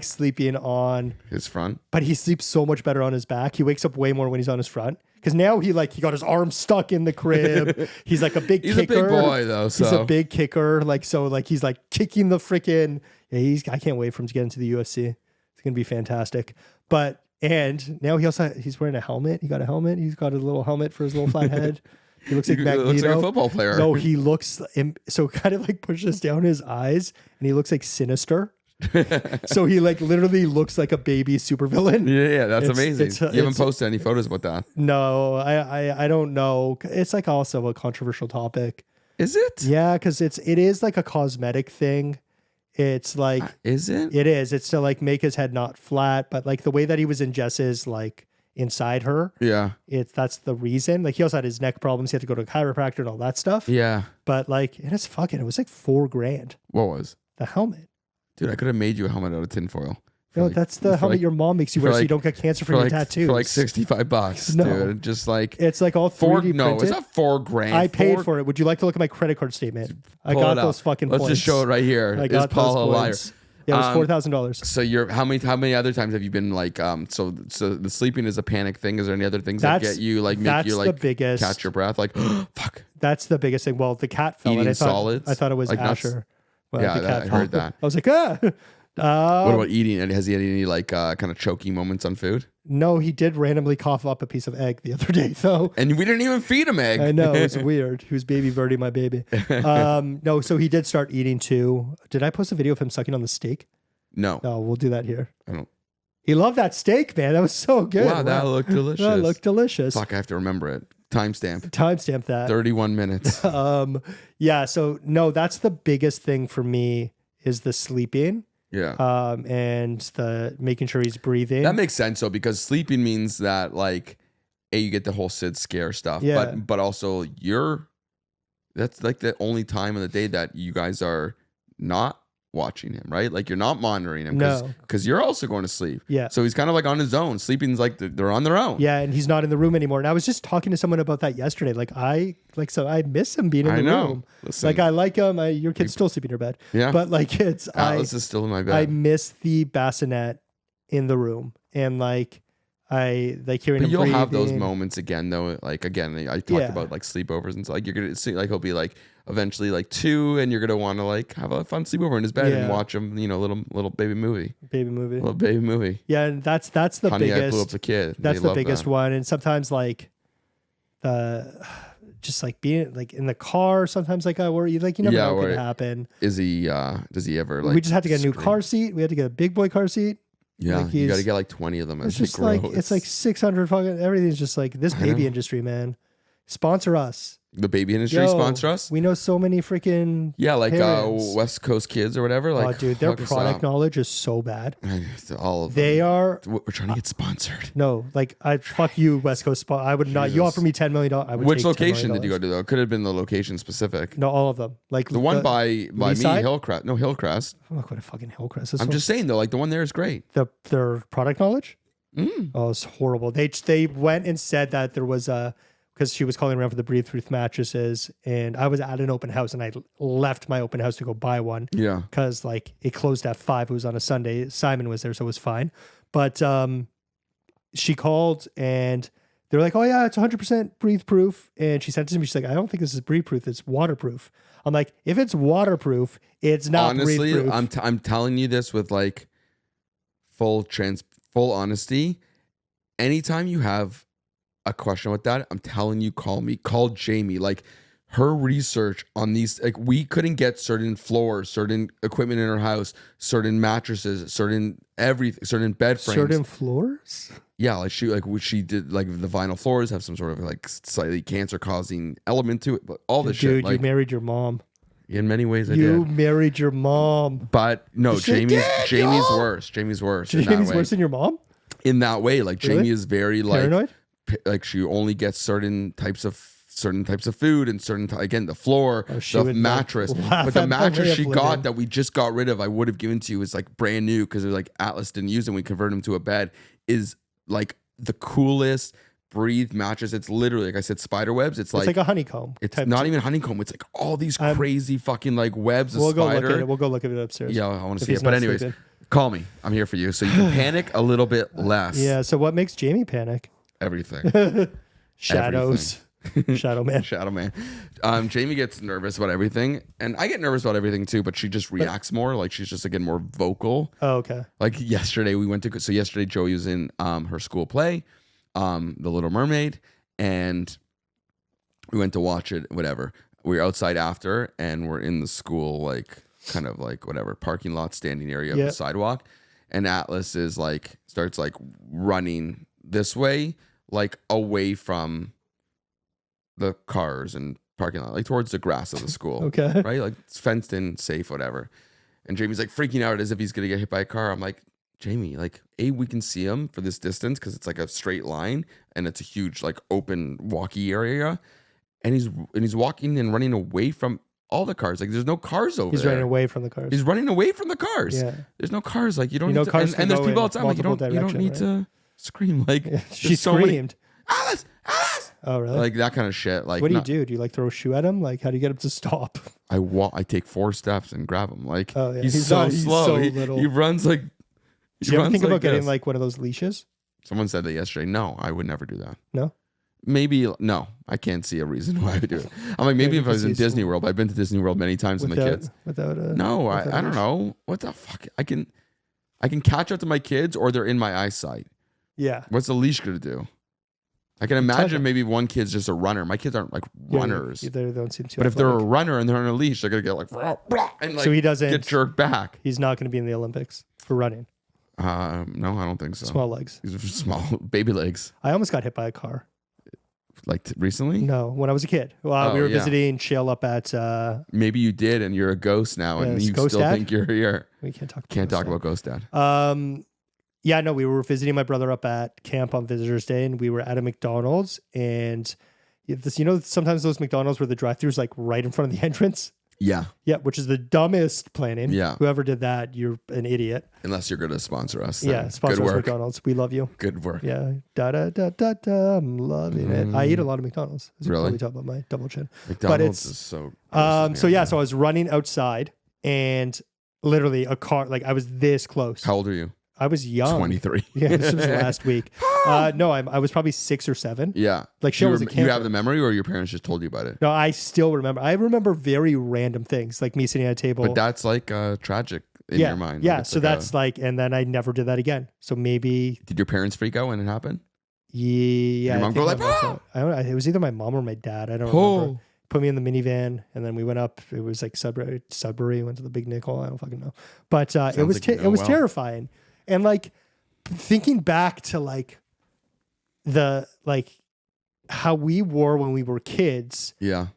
sleeping on. His front. But he sleeps so much better on his back. He wakes up way more when he's on his front. Because now he got his arm stuck in the crib. He's like a big He's kicker. a big boy though, so He's a big kicker. He's like kicking the freaking. Yeah, I can't wait for him to get into the UFC. It's gonna be fantastic. And now he's wearing a helmet. He got a helmet. He's got a little helmet for his little flat head. He looks like He Magneto. looks like a football player. No, he looks so kind of like pushes down his eyes, and he looks like Sinister. So he like literally looks like a baby supervillain. Yeah, that's It's- amazing. it's- You haven't it's- posted any photos about that. No, I don't know. It's like also a controversial topic. Is it? Yeah, because it is like a cosmetic thing. It's like Is it? it is. It's to like make his head not flat, but like the way that he was in Jess's like inside her. Yeah. That's the reason. Like he also had his neck problems. He had to go to a chiropractor and all that stuff. Yeah. But like, and it was like $4,000. What was? The helmet. Dude, I could have made you a helmet out of tinfoil. No, that's the helmet your mom makes you wear so you don't get cancer from your tattoos. For like $65, No. dude. Just like it's like all 3D no, printed. it's not $4,000. I paid for it. Would you like to look at my credit card statement? I Pull got it up. those fucking Let's points. just show it right here. I got Is Paul those a liar? points. Yeah, it was $4,000. So how many other times have you been like so the sleeping is a panic thing? Is there any other things that get you like make you like the biggest, catch your breath like fuck? That's the biggest thing. Well, the cat fell. Eating And I solids? thought it was Like nuts? Asher. Well, Yeah, the cat I fell. heard that. I was like, ah. What about eating? And has he had any like kind of choking moments on food? No, he did randomly cough up a piece of egg the other day, though. And we didn't even feed him egg. I know, it's weird. He was baby birdie, my baby. No, so he did start eating too. Did I post a video of him sucking on the steak? No. No, we'll do that here. I don't. He loved that steak, man. That was so good. Wow, that looked delicious. That looked delicious. Fuck, I have to remember it. Timestamp. Timestamp that. 31 minutes. Yeah, so no, that's the biggest thing for me is the sleeping. Yeah. And the making sure he's breathing. That makes sense though, because sleeping means that like you get the whole Sid scare stuff. Yeah. But also that's like the only time of the day that you guys are not watching him, right? Like you're not monitoring him because you're also going to sleep. Yeah. So he's kind of like on his own. Sleeping's like they're on their own. Yeah, and he's not in the room anymore. And I was just talking to someone about that yesterday. Like I miss him being in the room. Listen, like I like him. Your kid's still sleeping in your bed. Yeah. But like Atlas is still in my bed. I miss the bassinet in the room. And like I like hearing him you'll breathing. have those moments again though. Like again, I talked about like sleepovers and so like you're gonna see like he'll be like eventually like 2 and you're gonna want to like have a fun sleepover in his bed and watch him, little baby movie. Little baby movie. Yeah, and that's the Honey, biggest. I Blew Up the Kid. That's the biggest one. And sometimes like just like being like in the car, sometimes like I worry, like you never know what could happen. Is he does he ever like we just had to get a new car seat. We had to get a big boy car seat. Yeah, like you got to get like 20 of them. It's just like it's like 600 fucking everything's just like this baby industry, man. Sponsor us. The baby industry sponsor us. We know so many freaking like parents. West Coast kids or whatever. Like, oh, dude, their product knowledge is so bad. All of they them. are. We're trying to get sponsored. No, like I fuck you, West Coast. I would not. You offer me $10 million. I would. Which take location did you go to though? Could have been the location specific. No, all of them. Like the one by me, side? Hillcrest. No, Hillcrest. I'm not quite a fucking Hillcrest. I'm just saying though, like the one there is great. Their product knowledge. Oh, it's horrible. They went and said that there was a. Because she was calling around for the Breathe Truth mattresses, and I was at an open house, and I left my open house to go buy one. Yeah, because like it closed at 5. It was on a Sunday. Simon was there, so it was fine. But she called, and they're like, "Oh yeah, it's 100% breathe proof." And she sent it to me. She's like, "I don't think this is breathe proof. It's waterproof." I'm like, "If it's waterproof, it's not honestly, breathe proof." I'm telling you this with like full honesty. Anytime you have a question with that, I'm telling you, call Jamie. Like her research on these, like we couldn't get certain floors, certain equipment in her house, certain mattresses, certain everything, certain bed frames, certain floors. Yeah, like she did like the vinyl floors have some sort of like slightly cancer causing element to it, but all this shit. Dude, like, you married your mom. In many ways, I You did. married your mom. But no, Jamie's worse. Jamie's worse than your mom. In that way, like Really? Jamie is very like Paranoid. Like she only gets certain types of food and again the floor, the mattress. But the mattress she got that we just got rid of, I would have given to you is like brand new because like Atlas didn't use it. We converted him to a bed. Is like the coolest breathe mattress. It's literally like I said, spider webs. It's like a honeycomb. It's not even honeycomb. It's like all these crazy fucking like webs of spider. We'll go look at it upstairs. Yeah, I want to see it. But anyways, call me. I'm here for you, so you can panic a little bit less. Yeah. So what makes Jamie panic? Everything. Shadows. Shadow man. Shadow man. Jamie gets nervous about everything, and I get nervous about everything too. But she just reacts more. Like she's just again more vocal. Oh, okay. Like yesterday, yesterday Joey was in her school play, The Little Mermaid, and we went to watch it. Whatever. We were outside after, and we're in the school like kind of like whatever parking lot standing area of the sidewalk, and Atlas is like starts like running this way, like away from the cars and parking lot, like towards the grass of the school. Okay. Right? Like it's fenced in, safe, whatever. And Jamie's like freaking out as if he's gonna get hit by a car. I'm like, Jamie, like, we can see him for this distance because it's like a straight line and it's a huge like open walkie area, and he's walking and running away from all the cars. Like, there's no cars over He's there. running away from the cars. He's running away from the cars. Yeah. There's no cars. Like, you don't You know, need to, cars can and there's go people in outside. Like, you don't multiple need direction, to scream. Like, She there's so many- screamed. Alice, Alice. Oh, really? Like that kind of shit. Like, what do you do? Do you like throw a shoe at him? Like, how do you get him to stop? I take 4 steps and grab him. Like, Oh, yeah. he's He's so not- he's slow. so he little. runs like. Do you ever think about getting this. like one of those leashes? Someone said that yesterday. No, I would never do that. No? Maybe no. I can't see a reason why I would do it. I'm like, maybe if I was in because he's Disney World. I've been to Disney World many times with my kids. Without a No, without a I don't leash? know. What the fuck? I can catch up to my kids, or they're in my eyesight. Yeah. What's the leash gonna do? I can imagine maybe one kid's just a runner. My kids aren't like runners. They don't seem too But if they're a athletic. runner and they're on a leash, they're gonna get like, "Rah, rah," and like So he doesn't- get jerked back. He's not going to be in the Olympics for running. No, I don't think so. Small legs. These are small baby legs. I almost got hit by a car. Like recently? No, when I was a kid. We Oh, were yeah. visiting Chill up at. Maybe you did, and you're a ghost now, and Yes, you Ghost still Dad? think you're here. We can't talk. Can't talk that. about Ghost Dad. Yeah, no, we were visiting my brother up at camp on Visitors Day, and we were at a McDonald's, and sometimes those McDonald's where the drive-thru's like right in front of the entrance. Yeah, Yeah, which is the dumbest planning. Yeah. Whoever did that, you're an idiot. unless you're going to sponsor us. Yeah, then sponsor good us work. McDonald's. We love you. Good work. Yeah. Da da da da da. I'm loving it. I eat a lot of McDonald's. As you Really? probably talk about my double chin. McDonald's is so. gross So to me. yeah, so I was running outside and literally a car, like I was this close. How old are you? I was young. 23. Yeah, this was last week. No, I was probably 6 or 7. Yeah. Like, she you, was a you camper. have the memory, or your parents just told you about it? No, I still remember. I remember very random things, like me sitting at a table. But that's like tragic in your mind. Yeah, Like, it's so like that's like, and then I never did that again. So maybe, Did your parents freak out when it happened? yeah. Your mom I think go like, my mom's "Ah!" out. I don't know. It was either my mom or my dad. I don't Oh. remember. Put me in the minivan, and then we went up. It was like Sudbury, went to the Big Nickel. I don't fucking know. But it was like you know it was well. terrifying. And like thinking back to like the how we wore when we were kids, Yeah.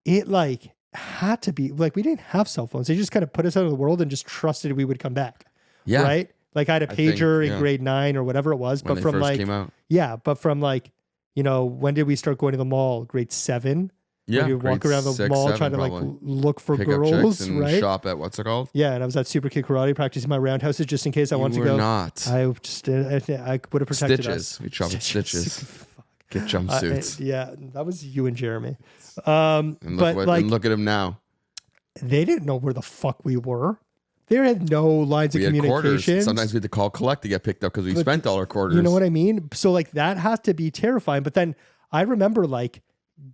it like had to be like we didn't have cell phones. They just kind of put us out of the world and just trusted we would come back. Yeah. Right? Like I had a I think, pager yeah. in grade 9 or whatever it was. When But they from first like came out. yeah, but from like, when did we start going to the mall? Grade 7? Yeah. You walk grade around the 6, mall 7 trying to like probably. look for Pick up girls, chicks and right? shop at what's it called? Yeah, and I was at Super Kid Karate practicing my roundhouses just in case I wanted to You were go. not. I just I would have protected Stitches. us. We shop at Stitches. Get jumpsuits. Yeah, that was you and Jeremy. And But like look at him now. they didn't know where the fuck we were. They had no lines We of had quarters. communication. Sometimes we had to call collect to get picked up because we spent all our quarters. You know what I mean? So like that has to be terrifying. But then I remember like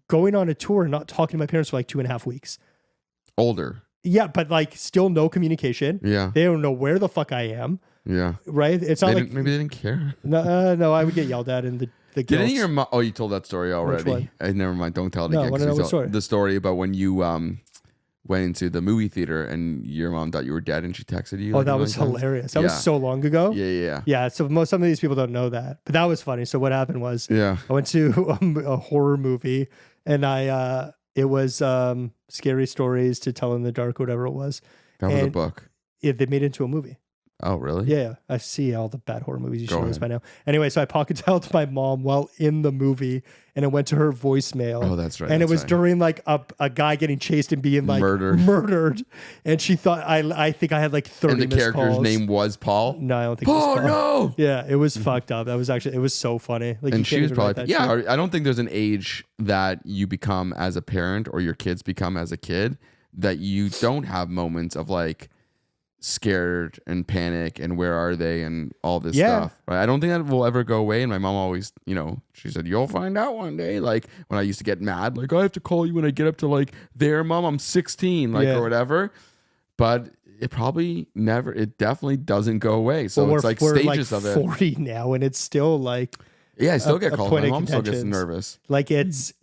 going on a tour and not talking to my parents for like 2.5 weeks. Older. Yeah, but like still no communication. Yeah. They don't know where the fuck I am. Yeah. Right? It's not like Maybe they didn't care. no, I would get yelled at and the Didn't guilt. your mom? Oh, you told that story already. one? Never mind. Don't tell it No, I again. wanna 'cause know we what saw story. The story about when you went into the movie theater and your mom thought you were dead and she texted you. Oh, like, that a was million times? hilarious. That Yeah. was so long ago. Yeah. Yeah, so some of these people don't know that. But that was funny. So what happened was Yeah. I went to a horror movie and it was Scary Stories to Tell in the Dark, whatever it was. That was a And book. they made it into a movie. Oh, really? Yeah, I see all the bad horror movies. You Go should know this by ahead. now. Anyway, so I pocket dialed my mom while in the movie, and it went to her voicemail. Oh, that's right. And it that's was right. during like a guy getting chased and being like Murdered. murdered. And she thought I think I had like 30 And the missed character's calls. name was Paul. No, I don't think Paul, it was Paul. no. Yeah, it was fucked up. That was actually it was so funny. Like you And can't she was even write probably that shit. I don't think there's an age that you become as a parent or your kids become as a kid that you don't have moments of like scared and panic and where are they and all this Yeah. stuff. Right? I don't think that will ever go away. And my mom always, she said, you'll find out one day. Like when I used to get mad, like I have to call you when I get up to like there, mom, I'm 16, like Yeah. or whatever. But it definitely doesn't go away. So Well, it's like we're stages like of it. 40 now, and it's still like Yeah, I still a get calls. point My of mom still gets contentions. nervous. like it's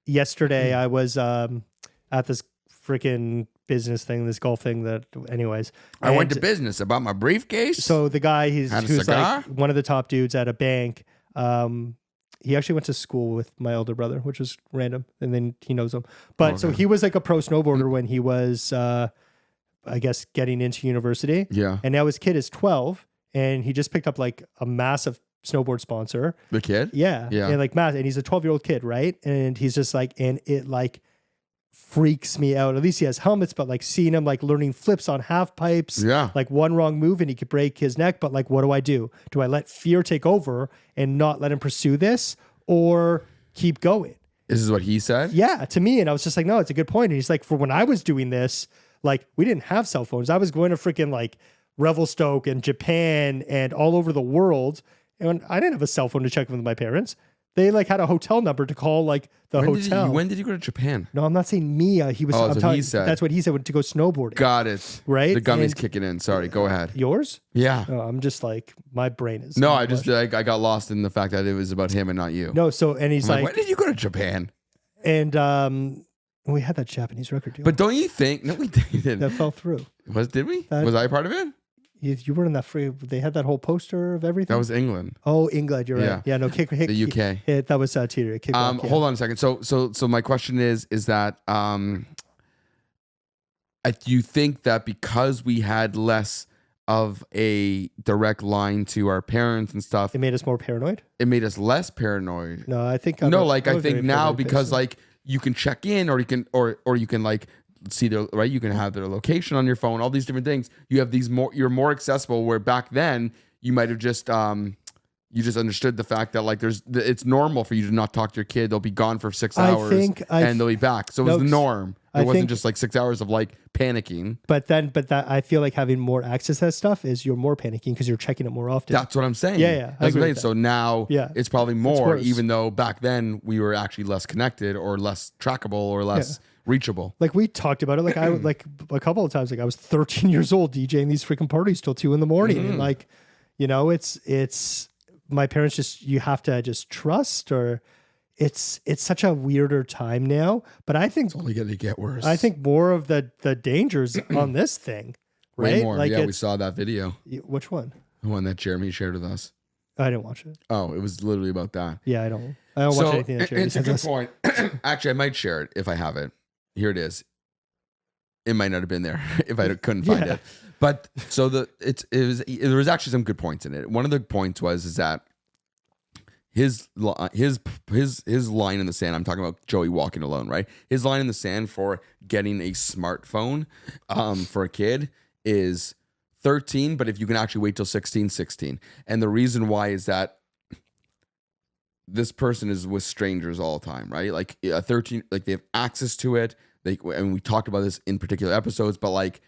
yesterday I was at this freaking business thing, this golf thing that anyways. I went to And business about my briefcase. so the guy Had a who's cigar? like one of the top dudes at a bank, he actually went to school with my older brother, which was random, and then he knows him. But so Okay. he was like a pro snowboarder when he was I guess getting into university. Yeah. And now his kid is 12 and he just picked up like a massive snowboard sponsor. The kid? Yeah. Yeah. And like and he's a 12-year-old kid, right? And he's just like, and it like freaks me out. At least he has helmets, but like seeing him like learning flips on half pipes, Yeah. like one wrong move and he could break his neck. But like, what do I do? Do I let fear take over and not let him pursue this, or keep going? This is what he said? Yeah, to me. And I was just like, no, it's a good point. And he's like, for when I was doing this, like we didn't have cell phones. I was going to freaking like Revelstoke and Japan and all over the world. And I didn't have a cell phone to check with my parents. They like had a hotel number to call like the hotel. When did you go to Japan? No, I'm not saying me. He was. Oh, I'm that's what telling, he said. That's what he said, to go snowboarding. Got it. Right? The gummy's And- kicking in. Sorry, go ahead. Yours? Yeah. No, I'm just like, my brain is. No, I just I got lost in the fact that it was about him and not you. No, so, and he's I'm like, when did you go to Japan? and we had that Japanese record deal But don't you think? No, we didn't. that fell through. Did we? That- Was I a part of it? You were in that free, they had that whole poster of everything. That was England. Oh, England, you're Yeah. right. Yeah, no, kick, The UK. That was Teeter. Kick rock, yeah. Hold on a second. So my question is that do you think that because we had less of a direct line to our parents and stuff, It made us more paranoid? it made us less paranoid? No, I think. I I'm a think very now paranoid because person. like you can check in or you can like see their right. You can have their location on your phone. All these different things. You have these more. You're more accessible. Where back then you might have just you just understood the fact that like it's normal for you to not talk to your kid. They'll be gone for 6 hours and they'll be back. So it was the norm. It wasn't just like 6 hours of like panicking. But that I feel like having more access to that stuff is you're more panicking because you're checking it more often. That's what I'm saying. Yeah, I That's agree what I'm with saying. that. So now Yeah. it's probably more, worse. even though back then we were actually less connected or less trackable or less reachable. Like we talked about it. Like I would like a couple of times. Like I was 13 years old DJing these freaking parties till 2 a.m. And like, you know, it's my parents just, you have to just trust, or it's such a weirder time now. But I think Only going to get worse. I think more of the dangers on this thing, right? Way more. Like Yeah, we it's- saw that video. Which one? The one that Jeremy shared with us. I didn't watch it. Oh, it was literally about that. Yeah, I don't watch anything that Jeremy it's a sends good us. point. Actually, I might share it if I have it. Here it is. It might not have been there if I couldn't find Yeah. it. But so there was actually some good points in it. One of the points is that his line in the sand. I'm talking about Joey walking alone, right? His line in the sand for getting a smartphone for a kid is 13, but if you can actually wait till 16, 16. And the reason why is that this person is with strangers all the time, right? Like a 13, like they have access to it. And we talked about this in particular episodes, but like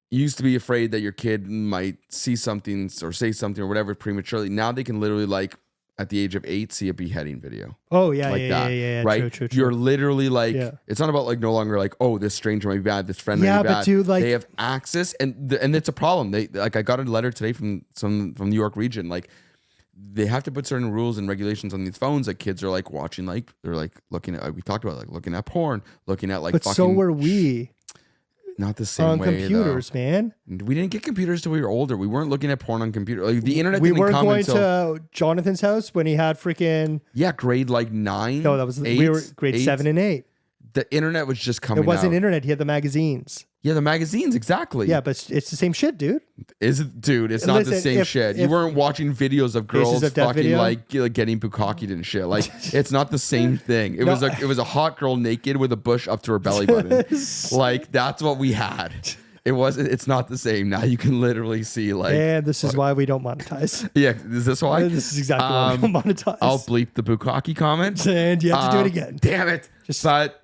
you used to be afraid that your kid might see something or say something or whatever prematurely. Now they can literally like at the age of 8 see a beheading video. Oh yeah, Like yeah, that, yeah, right? True. You're literally like, Yeah. it's not about like no longer like, oh, this stranger might be bad, this friend might Yeah, be but bad. dude, like- they have access, and it's a problem. They like, I got a letter today from New York region, like they have to put certain rules and regulations on these phones. Like kids are like watching, like they're like looking at, like we talked about, like looking at porn, looking at like. But fucking so were we not the same on way, computers, man. though. We didn't get computers till we were older. We weren't looking at porn on computer. Like the internet We didn't weren't come going until to Jonathan's house when he had freaking. grade like 9. No, that was 8, we were grade 8. 7 and 8. The internet was just coming. It wasn't out. internet. He had the magazines. Yeah, the magazines, exactly. Yeah, but it's the same shit, dude. Is it, dude? It's not the Listen, same if- shit. You if- weren't watching videos of Faces girls of Death fucking video? like getting bukkakied and shit. Like it's not the same thing. It was like it was a hot girl naked with a bush up to her belly button. Like that's what we had. It wasn't. It's not the same. Now you can literally see like. And this is why we don't monetize. Yeah, is this why? This is exactly why we don't monetize. I'll bleep the bukkake comment. And you have to do it again. Damn it!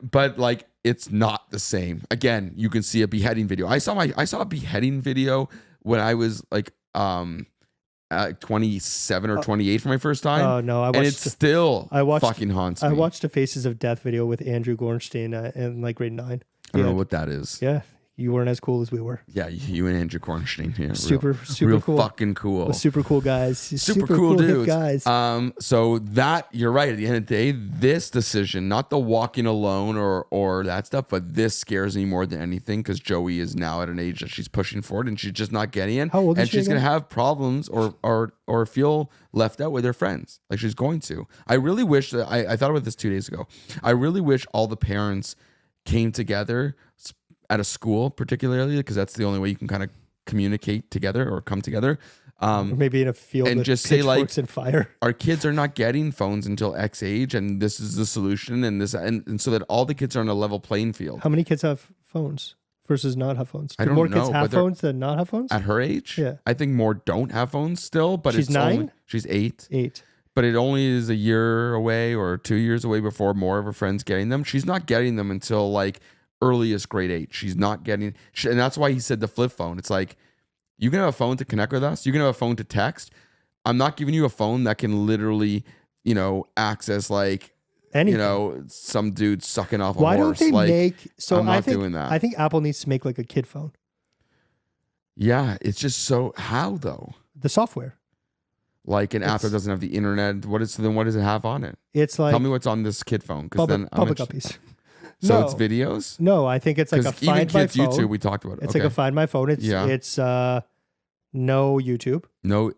But like it's not the same. Again, you can see a beheading video. I saw a beheading video when I was like 27 or 28 for my first time. Oh no, and it's still fucking haunts me. I watched a Faces of Death video with Andrew Gornstein in like grade 9. I don't know what that is. Yeah, you weren't as cool as we were. Yeah, you and Andrew Kornstein. Yeah, Super real cool. fucking cool. We're super cool guys. Super cool hip dudes. guys. So that you're right. At the end of the day, this decision, not the walking alone or that stuff, but this scares me more than anything because Joey is now at an age that she's pushing forward and she's just not getting in. How old is and she she's again? gonna have problems or feel left out with her friends. Like she's going to. I really wish that I thought about this 2 days ago. I really wish all the parents came together at a school, particularly because that's the only way you can kind of communicate together or come together. Or maybe in a field and with just say, like, pitchforks and fire. Our kids are not getting phones until X age, and this is the solution, and so that all the kids are on a level playing field. How many kids have phones versus not have phones? I Do don't more know, kids have but phones than not have phones? At her age, Yeah. I think more don't have phones still, but She's it's only, 9? she's 8. 8. But it only is a year away or 2 years away before more of her friends getting them. She's not getting them until like earliest grade 8. She's not getting, and that's why he said the flip phone. It's like, you can have a phone to connect with us. You can have a phone to text. I'm not giving you a phone that can literally, access like, Anything. some dude sucking off a Why horse. don't they like, make... So I'm not I think, doing that. I think Apple needs to make like a kid phone. Yeah, it's just so, how though? The software. Like an app that doesn't have the internet. What does it have on it? It's like... Tell me what's on this kid phone. Because then public I'm uppies. So No. it's videos? No, I think it's like a Because even Find My kids Phone. YouTube, we talked about it. It's Okay. like a Find My Phone. It's no YouTube. No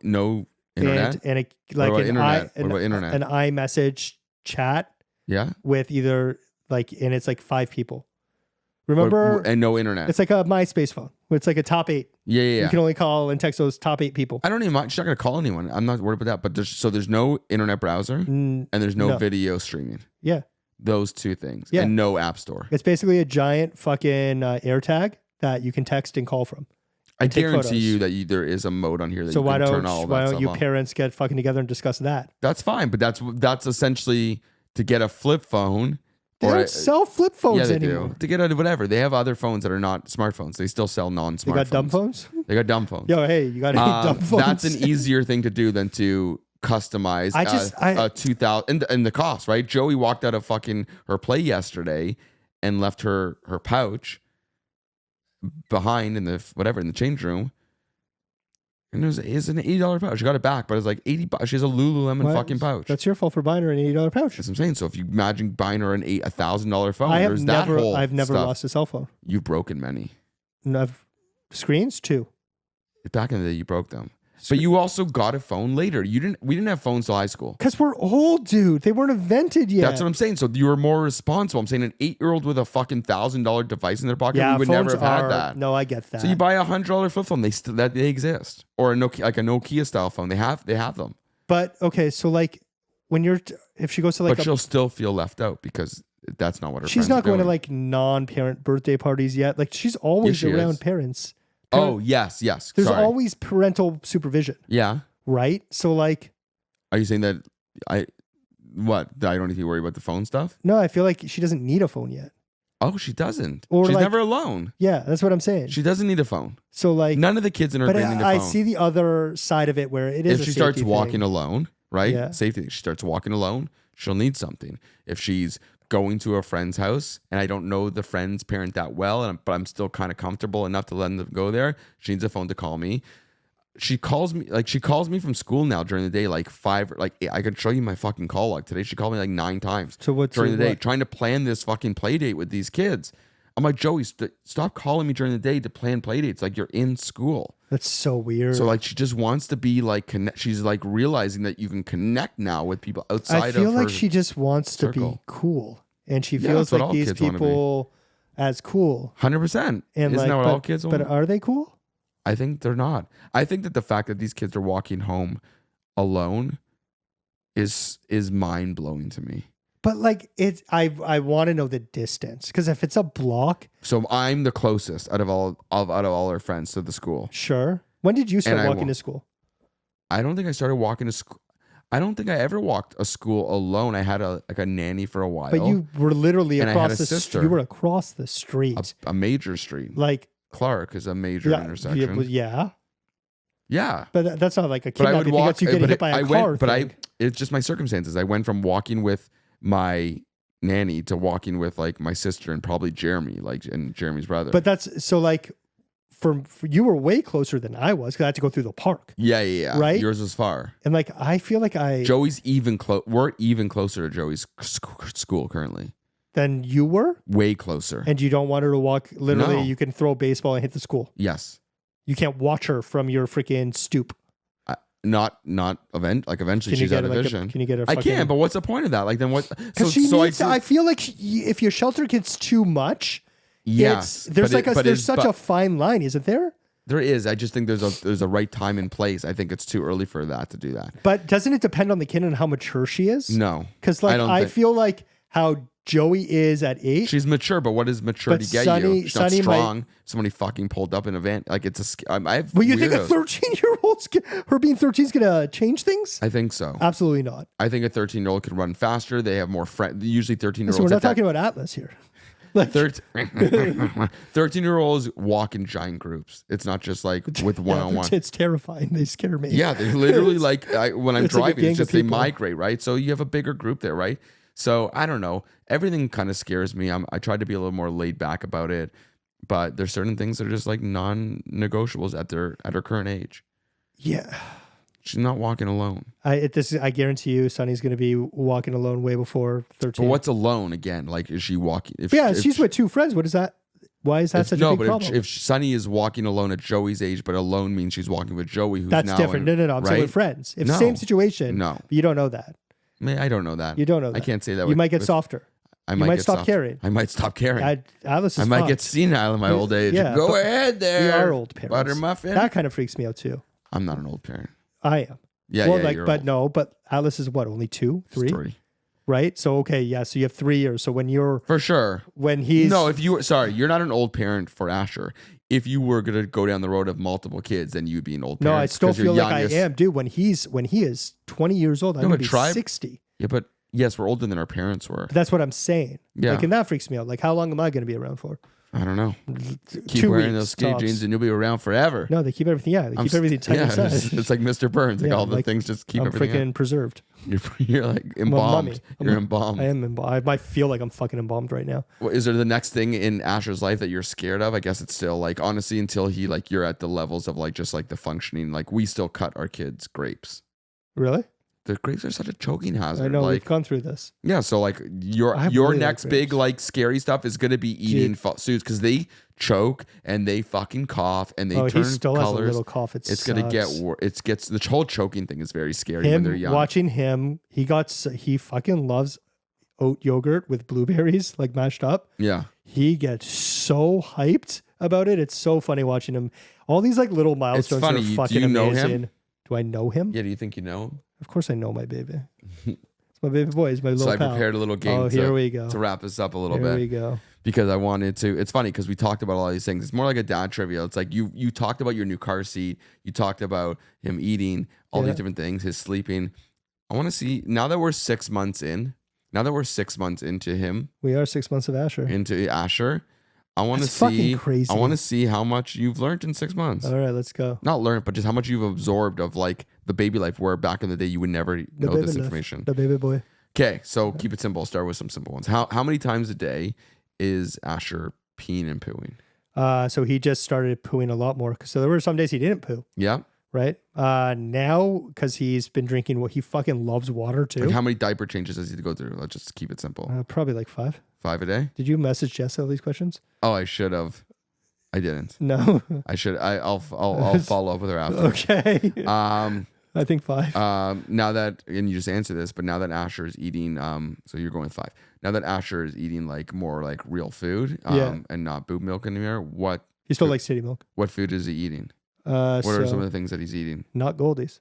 internet? And What about internet? What about internet? An iMessage chat Yeah? with either and it's like 5 people. Remember? And no internet. It's like a MySpace phone. It's like a top 8. Yeah. You can only call and text those top 8 people. I don't even mind. She's not going to call anyone. I'm not worried about that. But there's no internet browser and there's no video streaming. Yeah. Those 2 things. Yeah. And no app store. It's basically a giant fucking AirTag that you can text and call from. I take guarantee photos. you that there is a mode on here that So you why can don't turn all of that stuff you on. parents get fucking together and discuss that? That's fine. But that's essentially to get a flip phone. They don't sell flip phones Yeah, they anymore. do. To get out of whatever. They have other phones that are not smartphones. They still sell non-smartphones. They got dumb phones? They got dumb phones. Yo, hey, you got any dumb phones? That's an easier thing to do than to customize a 2000 and the cost, right? Joey walked out of fucking her play yesterday and left her pouch behind in the change room. And it's an $80 pouch. She got it back, but it's like $80. She has a Lululemon fucking pouch. That's your fault for buying her an $80 pouch. That's what I'm saying. So if you imagine buying her an $1,000 phone, I've there's never that whole lost stuff. a cell phone. You've broken many. And I've screens 2. Back in the day, you broke them. But you also got a phone later. We didn't have phones till high school. Because we're old, dude. They weren't invented yet. That's what I'm saying. So you were more responsible. I'm saying an 8-year-old with a fucking $1,000 device in their pocket, Yeah, we would never have had that. No, I get that. So you buy a $100 flip phone. They exist, or a Nokia style phone. They have them. But okay, so like when if she goes to like, But she'll still feel left out because that's not what her. she's friends not are going to doing. like non-parent birthday parties yet. Like she's always Yes, she around is. parents. Oh yes. There's Sorry. always parental supervision, Yeah. right? So like, Are you saying that I don't need to worry about the phone stuff? no, I feel like she doesn't need a phone yet. Oh, she doesn't. Or She's like- never alone. Yeah, that's what I'm saying. She doesn't need a phone. So like, None of the kids in her but grade need a I phone. see the other side of it where it is. If a she starts safety walking thing. alone, right? Yeah. Safety. She starts walking alone, she'll need something. If she's going to a friend's house and I don't know the friend's parent that well, but I'm still kind of comfortable enough to let them go there, she needs a phone to call me. She calls me from school now during the day, like 5, like I could show you my fucking call log today. She called me like 9 times during the day, trying to plan this fucking play date with these kids. I'm like, Joey, stop calling me during the day to plan play dates. Like you're in school. That's so weird. So like she just wants to be like she's like realizing that you can connect now with people outside of her. I feel like she just wants to be circle. cool, and she Yeah, feels that's what like all these kids wanna be. people as cool. 100%. And Isn't like, that what but, all kids want? But are they cool? I think they're not. I think that the fact that these kids are walking home alone is mind blowing to me. But like I want to know the distance, because if it's a block, So I'm the closest out of all our friends to the school. sure. When did you start And I walking won't. to school? I don't think I started walking to school. I don't think I ever walked a school alone. I had a nanny for a while. But you were literally And I had across a the sister. you were across the street. a major street. Like Clark is a major intersection. yeah. Yeah. But that's not like a But I kidnapping would thing. walk. That's you getting hit by a car. thing. It's just my circumstances. I went from walking with my nanny to walking with like my sister and probably Jeremy, and Jeremy's brother. But that's so like for you were way closer than I was because I had to go through the park. yeah. Right? Yours was far. And like I feel like Joey's even close. We're even closer to Joey's school currently. than you were, Way closer. and you don't want her to walk. Literally, No. you can throw a baseball and hit the school. Yes. You can't watch her from your freaking stoop. Eventually Can you she's get out of like vision. can you get her? I Fucking, can, but what's the point of that? Like then what? because she needs. I feel like if your shelter gets too much, yes, there's such a fine line, isn't there? There is. I just think there's a right time and place. I think it's too early for that to do that. But doesn't it depend on the kid and how mature she is? No. Because like I feel like how Joey is at 8. She's mature, but what does maturity get you? She's not strong. Somebody fucking pulled up in a van. Like it's a. I have. Well, you think a 13-year-old's her being 13 is gonna change things? I think so. Absolutely not. I think a 13-year-old can run faster. They have more friends. Usually 13-year-olds. So we're not talking about Atlas here. Like 13-year-olds walk in giant groups. It's not just like with one-on-one. It's terrifying. They scare me. Yeah, they literally like when I'm It's like a driving, gang it's of just they people. migrate, right? So you have a bigger group there, right? So I don't know. Everything kind of scares me. I try to be a little more laid back about it, but there's certain things that are just like non-negotiables at her current age. Yeah. She's not walking alone. I guarantee you, Sonny's going to be walking alone way before 13. But what's alone again? Like, is she walking? If she's with 2 friends. What is that? Why is that such a big problem? If Sonny is walking alone at Joey's age, but alone means she's walking with Joey, who's that's now different. No. I'm saying right? with friends. If No. same situation, No. but you don't know that. I don't know that. You don't know that. I can't say that. You might get softer. You might get stop softer. caring. I might stop caring. Atlas is I might fucked. get senile in my old age. Yeah, Go but ahead there. We are old parents. Butter muffin. That kind of freaks me out too. I'm not an old parent. I am. Yeah, well, yeah, like, you're but old. no, but Atlas is what, only 2, 3? 3. Right? So okay, yeah. So you have 3 years. So when For sure. he's No, if you were you're not an old parent for Asher. If you were gonna go down the road of multiple kids, then you'd be an old parent. no, I still 'cause you're feel like youngest. I am, dude. When he is 20 years old, I'm No, gonna but be try- 60. Yeah, but yes, we're older than our parents were. But that's what I'm saying. Yeah. Like, and that freaks me out. Like, how long am I going to be around for? I don't know. Keep 2 wearing weeks, those skinny tops. jeans and you'll be around forever. No, they keep everything. Yeah, they keep everything tight and it's, size. it's like Mr. Burns. Like Yeah, all the like, things just keep I'm everything. freaking preserved. You're like I'm a mummy. embalmed. You're embalmed. I am embalmed. I might feel like I'm fucking embalmed right now. Well, is there the next thing in Asher's life that you're scared of? I guess it's still like honestly until he like you're at the levels of like just like the functioning. Like we still cut our kids grapes. Really? The grapes are such a choking hazard. I know like, we've gone through this. yeah, so like your I really like next grapes. big like scary stuff is gonna be eating foods because they choke and they fucking cough and they Oh, turn he still colors. has a little cough. It's gonna get it gets the whole choking thing is very scary when they're him young. watching him. He fucking loves oat yogurt with blueberries like mashed up. Yeah, He gets so hyped about it. It's so funny watching him. All these like little milestones funny. are Do fucking you know amazing. him? Do I know him? yeah. Do you think you know him? Of course I know my baby. It's my baby boy. He's my little So I pal. prepared a little game. Oh, here we go. To wrap this up a little Here bit. we go. Because I wanted to. It's funny because we talked about all these things. It's more like a dad trivia. It's like you talked about your new car seat. You talked about him eating, all Yeah. these different things, his sleeping. I want to see now that we're 6 months in. Now that we're 6 months into him, We are 6 months of Asher. into Asher, I want to That's fucking see. crazy. I want to see how much you've learned in 6 months. All right, let's go. Not learned, but just how much you've absorbed of like the baby life. Where back in the day you would never The know baby this life. information. The baby boy. Okay, so keep it simple. Start with some simple ones. How many times a day is Asher peeing and pooing? So he just started pooing a lot more. So there were some days he didn't poo, Yeah. right? Now, because he's been drinking what he fucking loves water too. Like how many diaper changes does he go through? Let's just keep it simple. Probably like 5. 5 a day? Did you message Jess all these questions? Oh, I should have. I didn't. No. I should. I'll follow up with her after. Okay. Um. I think 5. Now that and you just answered this, but now that Asher is eating, so you're going with 5. Now that Asher is eating like more like real food, Yeah. and not boob milk anymore, what He still likes city milk. food is he eating? What are So some of the things that he's eating? not Goldies.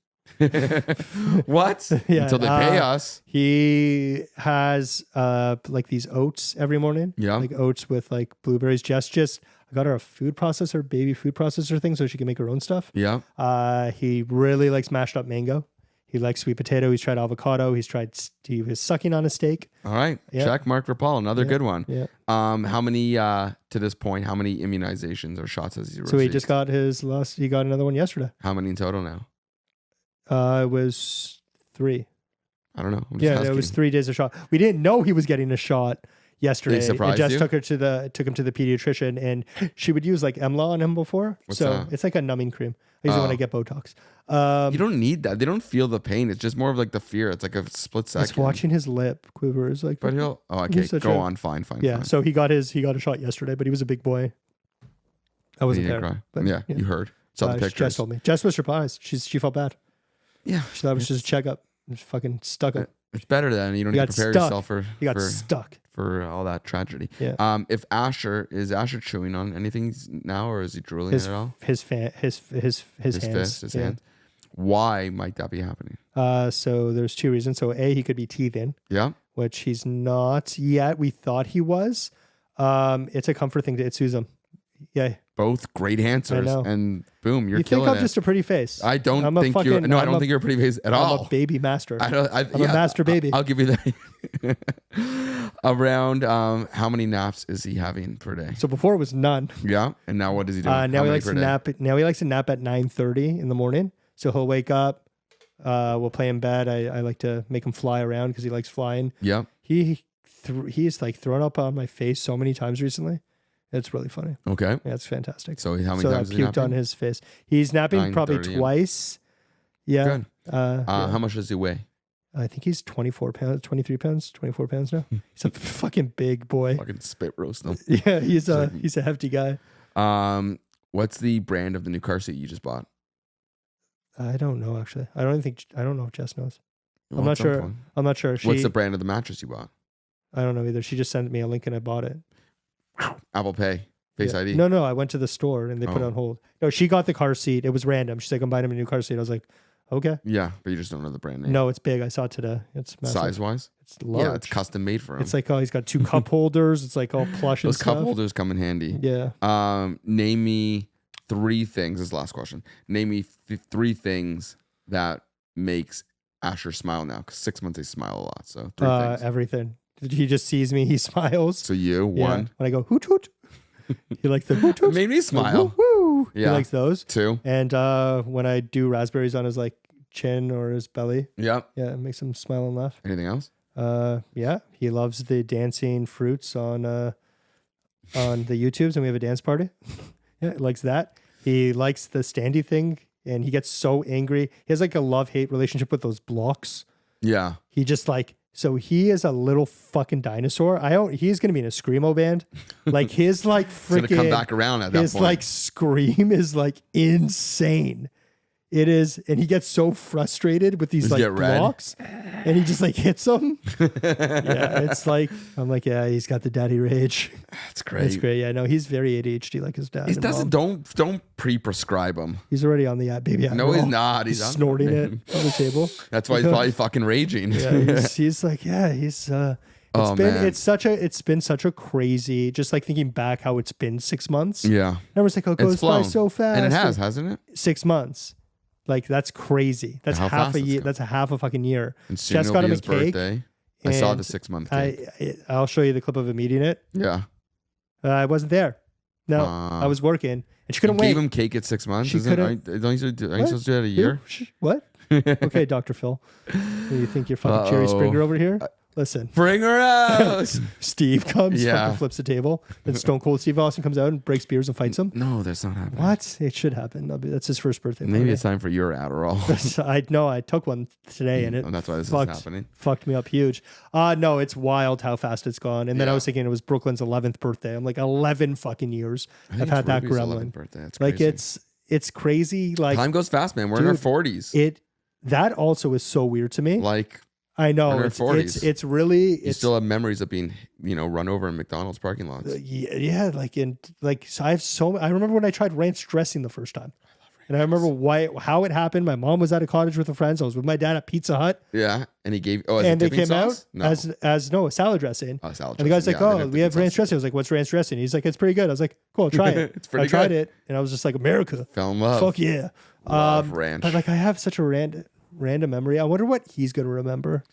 What? Yeah, Until they pay us. He has like these oats every morning. Yeah. Like oats with like blueberries. I got her a food processor, baby food processor thing so she can make her own stuff. Yeah. He really likes mashed up mango. He likes sweet potato. He's tried avocado. He was sucking on a steak. All right. Yeah. Check mark for Paul. Another good one. Yeah. How many to this point? How many immunizations or shots has he received? So he just got he got another one yesterday. How many in total now? It was 3. I don't know. I'm just Yeah, asking. it was 3 days of shot. We didn't know he was getting a shot yesterday. They surprised and Jess you? took him to the pediatrician, and she would use like Emla on him before. What's so that? it's like a numbing cream. I use it when I get Botox. You don't need that. They don't feel the pain. It's just more of like the fear. It's like a split second. It's watching his lip quiver. Is like, But he'll. Oh, okay. He's such Go a- on. Fine. yeah. Fine. So he got a shot yesterday, but he was a big boy. I He wasn't didn't there. cry. But, Yeah, you heard. Saw the Jess pictures. told me. Jess was surprised. She felt bad. Yeah. She thought it was just a checkup. Just fucking stuck up. It's better than you don't You need got to prepare stuck. yourself for You got stuck. for all that tragedy. Yeah. If is Asher chewing on anything now, or is he drooling His at all? his hands. His hands. Why might that be happening? So there's two reasons. So A, he could be teething, Yeah. which he's not yet. We thought he was. It's a comfort thing. It soothes him. Yeah. Both great answers, know. and boom, you're You killing think I'm it. just a pretty face? I don't I'm a think you're. fucking- No, I I'm don't a- think you're a pretty face at I'm all. a baby master. I don't. I'm a master baby. I'll give you that. Around how many naps is he having per day? So before it was none. Yeah, and now what does he do? Now How he many likes per to day? nap. Now he likes to nap at 9:30 in the morning. So he'll wake up. We'll play in bed. I like to make him fly around because he likes flying. Yeah. He's like thrown up on my face so many times recently. It's really funny. Okay. Yeah, it's fantastic. So how many So I times is he puked on napping? his face. He's napping probably 9:30, yeah. twice. Yeah. Good. Yeah. How much does he weigh? I think he's 24 pounds, 23 pounds, 24 pounds now. He's a fucking big boy. Fucking spit roast him. Yeah, he's a hefty guy. What's the brand of the new car seat you just bought? I don't know actually. I don't know if Jess knows. Well, I'm not at some sure. point. I'm not sure. What's the brand of the mattress you bought? I don't know either. She just sent me a link and I bought it. Apple Pay, Face Yeah. ID. No, I went to the store and they put it Oh. on hold. No, she got the car seat. It was random. She's like, I'm buying him a new car seat. I was like, okay. Yeah, but you just don't know the brand name. No, it's big. I saw it today. It's massive. Size wise. It's large. Yeah, it's custom made for him. It's like, oh, he's got two cup holders. It's like all plush Those and stuff. cup holders come in handy. Yeah. Name me three things. This is the last question. Name me three things that makes Asher smile now. Because 6 months they smile a lot. So three things. Everything. He just sees me. He smiles. So you Yeah. one. When I go hoot hoot, he likes the hoot It hoot. made me smile. Woo, woo. Yeah. He likes those. Two. And when I do raspberries on his like chin or his belly, Yep. yeah, it makes him smile and laugh. Anything else? Yeah, he loves the dancing fruits on the YouTubes, and we have a dance party. Yeah, he likes that. He likes the standy thing, and he gets so angry. He has like a love-hate relationship with those blocks. Yeah. He just like, so he is a little fucking dinosaur. He's gonna be in a screamo band. Like his like It's gonna freaking come back around at that his point. like scream is like insane. It is, and he gets so frustrated with these Does he like get red? blocks, and he just like hits them. Yeah, it's like I'm like, yeah, he's got the daddy rage. That's great. It's great. Yeah, no, he's very ADHD like his dad. He and doesn't. mom. Don't pre-prescribe him. He's already on the baby. No, he's Adderall. not. He's He's on- snorting it on the table. That's why he's probably fucking raging. Yeah, he's like, yeah, he's. Oh, man. It's been such a crazy. Just like thinking back, how it's been 6 months. Yeah. I was like, oh, it goes It's by flown. so fast. And it has, hasn't it? 6 months. Like that's crazy. That's How half fast a it's year. gone. That's a half a fucking year. And soon Jess it'll got be him a his cake. birthday. I saw and the 6 month cake. I'll show you the clip of him eating it. Yeah. I wasn't there. No, I was working, and she You couldn't wait. gave him cake at 6 months. She Isn't couldn't- Don't you supposed to do that a Who? year? What? Okay, Dr. Phil. You think you're fucking Jerry Uh-oh. Springer over here? Listen, Bring her out. Steve comes, Yeah. fucking flips the table. Then Stone Cold Steve Austin comes out and breaks beers and fights him. No, that's not happening. What? It should happen. That's his first birthday. Maybe party. it's time for your Adderall. I know. I took one today, and it And that's why this fucked, is happening. fucked me up huge. No, it's wild how fast it's gone. And then I Yeah. was thinking it was Brooklyn's 11th birthday. I'm like 11 fucking years. I think I've had it's that Ruby's gremlin. 11th birthday. That's Like crazy. it's crazy. Like Time goes fast, man. We're in our Dude, 40s. that also is so weird to me. Like, I know in our it's 40s. it's really you it's still have memories of being, run over in McDonald's parking lots. yeah so I remember when I tried ranch dressing the first time. And I remember how it happened. My mom was at a cottage with her friends. I was with my dad at Pizza Hut, Yeah. And he gave, as and a they dipping came sauce? out as a salad dressing. Oh, salad And the guy's dressing. like, Yeah, they "Oh, have we have dipping ranch sauce. dressing." I was like, "What's ranch dressing?" He's like, "It's pretty good." I was like, "Cool, I'll try it." It's pretty I tried good. it, and I was just like, "America, Fell in love. fuck yeah!" Love ranch. But like, I have such a random memory. I wonder what he's gonna remember.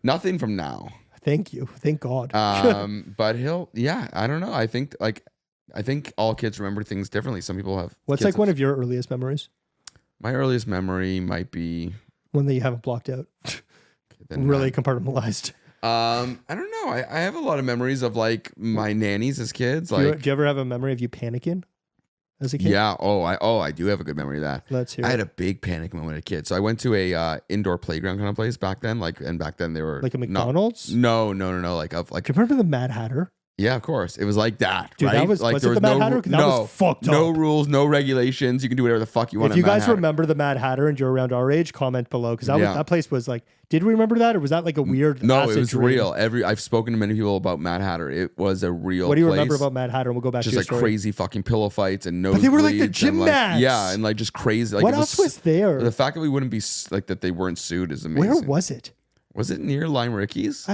Nothing from now. Thank you, thank God. But I don't know. I think all kids remember things differently. Some people have. What's kids like one of your earliest memories? My earliest memory might be. One that you haven't blocked out, then really compartmentalized. I don't know. I have a lot of memories of like my nannies as kids. Do Like, you ever have a memory of you panicking as a kid? yeah. I do have a good memory of that. Let's hear I it. had a big panic moment as a kid. So I went to a indoor playground kind of place back then. And back then they were Like a not- McDonald's? No. Like Do you remember the Mad Hatter? Yeah, of course. It was like that, Dude, right? that was- like was it the Mad Hatter? 'Cause that was fucked no up. rules, no regulations. You can do whatever the fuck you want. If you at Mad guys Hatter. remember the Mad Hatter and you're around our age, comment below because Yeah. that place was like. Did we remember that, or was that like a weird? No, acid it was dream? real. I've spoken to many people about Mad Hatter. It was a real. What do you place. remember about Mad Hatter? And we'll go back Just to your like story. crazy fucking pillow fights and no. But they were like the gym mats. Yeah, and like just crazy. Like What it else was there? The fact that we wouldn't be like that they weren't sued is amazing. Where was it? Was it near Lime Ricky's?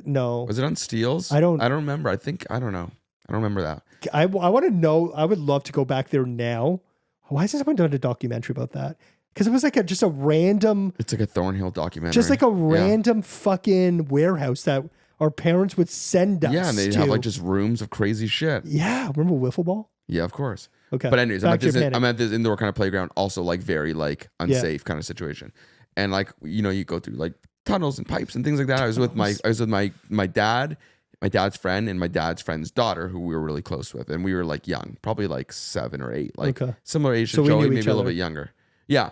No. Was it on Steele's? I don't remember. I don't know. I don't remember that. I want to know. I would love to go back there now. Why hasn't someone done a documentary about that? Because it was like just a random, It's like a Thornhill documentary. just like a Yeah. random fucking warehouse that our parents would send us. Yeah, and they to. have like just rooms of crazy shit. Yeah, remember wiffle ball? Yeah, of course. Okay, But anyways, back to your panic. I'm at this indoor kind of playground, also like very like unsafe kind of situation. And like, you know, you go through like tunnels and pipes and things like that. I was with my dad, my dad's friend, and my dad's friend's daughter, who we were really close with. And we were like young, probably like 7 or 8, like Okay. similar age So to we Joey, knew maybe each a little other. bit younger. Yeah.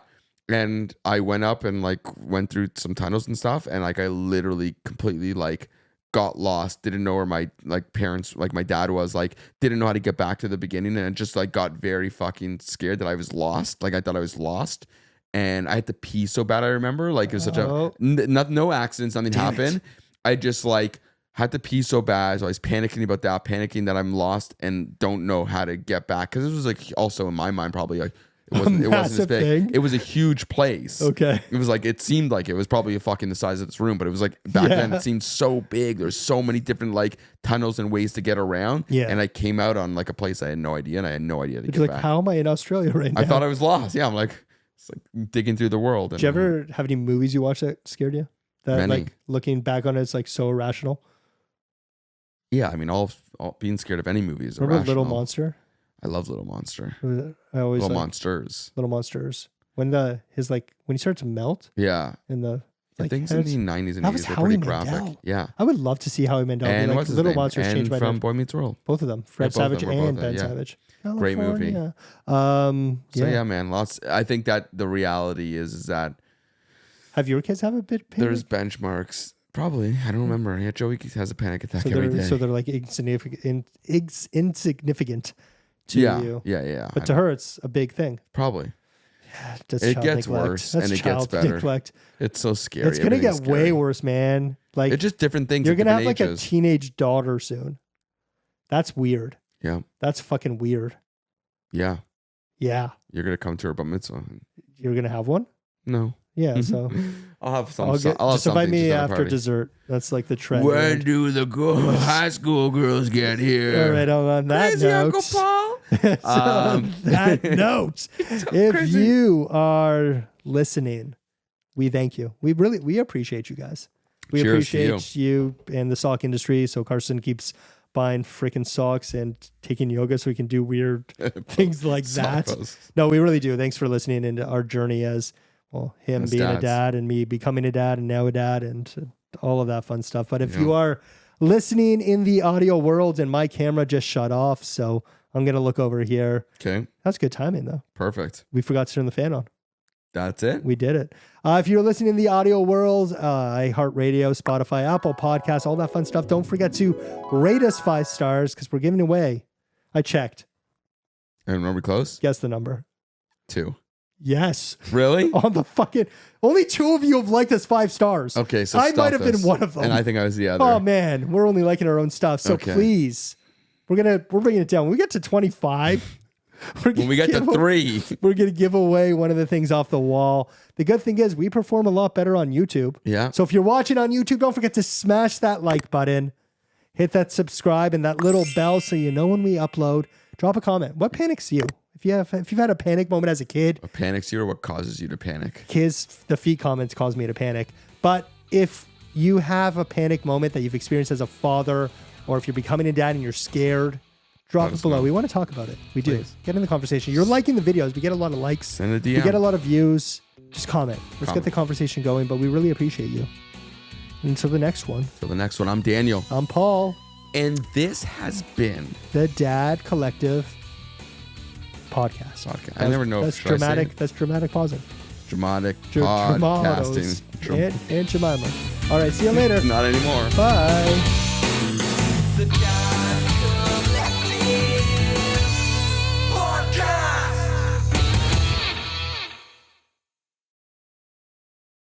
And I went up and like went through some tunnels and stuff. And like, I literally completely like got lost, didn't know where my like parents, like my dad was, like didn't know how to get back to the beginning, and just like got very fucking scared that I was lost. Like I thought I was lost, and I had to pee so bad. I remember like it was such Oh. no accidents, nothing Damn happened. I just like had to pee so bad, so I was panicking about that, panicking that I'm lost and don't know how to get back, because it was like also in my mind probably like it wasn't as massive big. thing? It was a huge place. Okay. It was like, it seemed like it was probably fucking the size of this room, but it was like back then it seemed so big. There's so many different like tunnels and ways to get around. Yeah. And I came out on like a place I had no idea, and I had no idea to You're get like, back. how am I in Australia right now? I thought I was lost. Yeah, I'm like, it's like digging through the world. Did you ever have any movies you watched that scared you? That Many. like looking back on it, it's like so irrational. Yeah, I mean, all being scared of any movie is Remember irrational. Little Monster? I love Little Monster. I always Little like Monsters. Little Monsters. When he starts to melt Yeah. in the I like think heads. 1990s and That was 80s were Howie pretty graphic. Mandel. Yeah. I would love to see Howie Mandel. And Like what's his Little name? Monsters And changed my from life. Boy Meets World. Both of them, Fred both of Savage them were both and there, Ben yeah. Savage. Great movie. California. So yeah, man, lots. I think that the reality is that Have your kids have a bit? there's benchmarks. Probably. I don't remember. Yeah, Joey has a panic attack every day. so they're like insignificant to you. Yeah. But to her, it's a big thing. Probably. That's It child gets neglect. worse That's and it gets child better. neglect. It's so scary. It's gonna Everything's get way scary. worse, man. Like It's just different things. you're at gonna have different like a ages. teenage daughter soon. That's weird. Yeah. That's fucking weird. Yeah. Yeah, You're gonna come to her bar mitzvah. you're gonna have one. No. Yeah, so I'll have some. I'll I'll have just invite something. me She's at a after party. dessert. That's like the trend. When around. do the high school girls get here? All right, on that Crazy note. Uncle Paul. So on that note, if crazy. you are listening, we thank you. We appreciate you guys. We Cheers to appreciate you and the sock industry. So Carson keeps buying freaking socks and taking yoga so we can do weird things like that. Sockos. No, we really do. Thanks for listening into our journey as well, him As being a dads. dad and me becoming a dad and now a dad and all of that fun stuff. But if Yeah. you are listening in the audio world, and my camera just shut off, so I'm going to look over here. Okay. That's good timing though. Perfect. We forgot to turn the fan on. That's it. We did it. If you're listening in the audio world, iHeartRadio, Spotify, Apple Podcasts, all that fun stuff, don't forget to rate us 5 stars because we're giving away. I checked. And are we close? Guess the number. 2. Yes. Really? On the fucking only 2 of you have liked us 5 stars. Okay, so I stop might have been this. one of them. And I think I was the other. Oh man, we're only liking our own stuff. So Okay. please, we're bringing it down. When we get to 25, when we get to 3. we're gonna give away one of the things off the wall. The good thing is we perform a lot better on YouTube. Yeah. So if you're watching on YouTube, don't forget to smash that like button, hit that subscribe and that little bell so you know when we upload. Drop a comment. What panics you? If you've had a panic moment as a kid, What panics you or what causes you to panic? the feet comments cause me to panic. But if you have a panic moment that you've experienced as a father, or if you're becoming a dad and you're scared, drop Let it us below. know. We want to talk about it. We do. Please. Get in the conversation. You're liking the videos. We get a lot of likes. Send a We DM. get a lot of views. Just comment. Let's get Comment. the conversation going. But we really appreciate you. Until the next one, Till the next one, I'm Daniel. I'm Paul, And this has been the Dad Collective podcast. I never know. That's Should I say dramatic. it? That's dramatic pausing. Dramatic Dramatos podcasting. and Jemima. All right. See you later. Not anymore. Bye.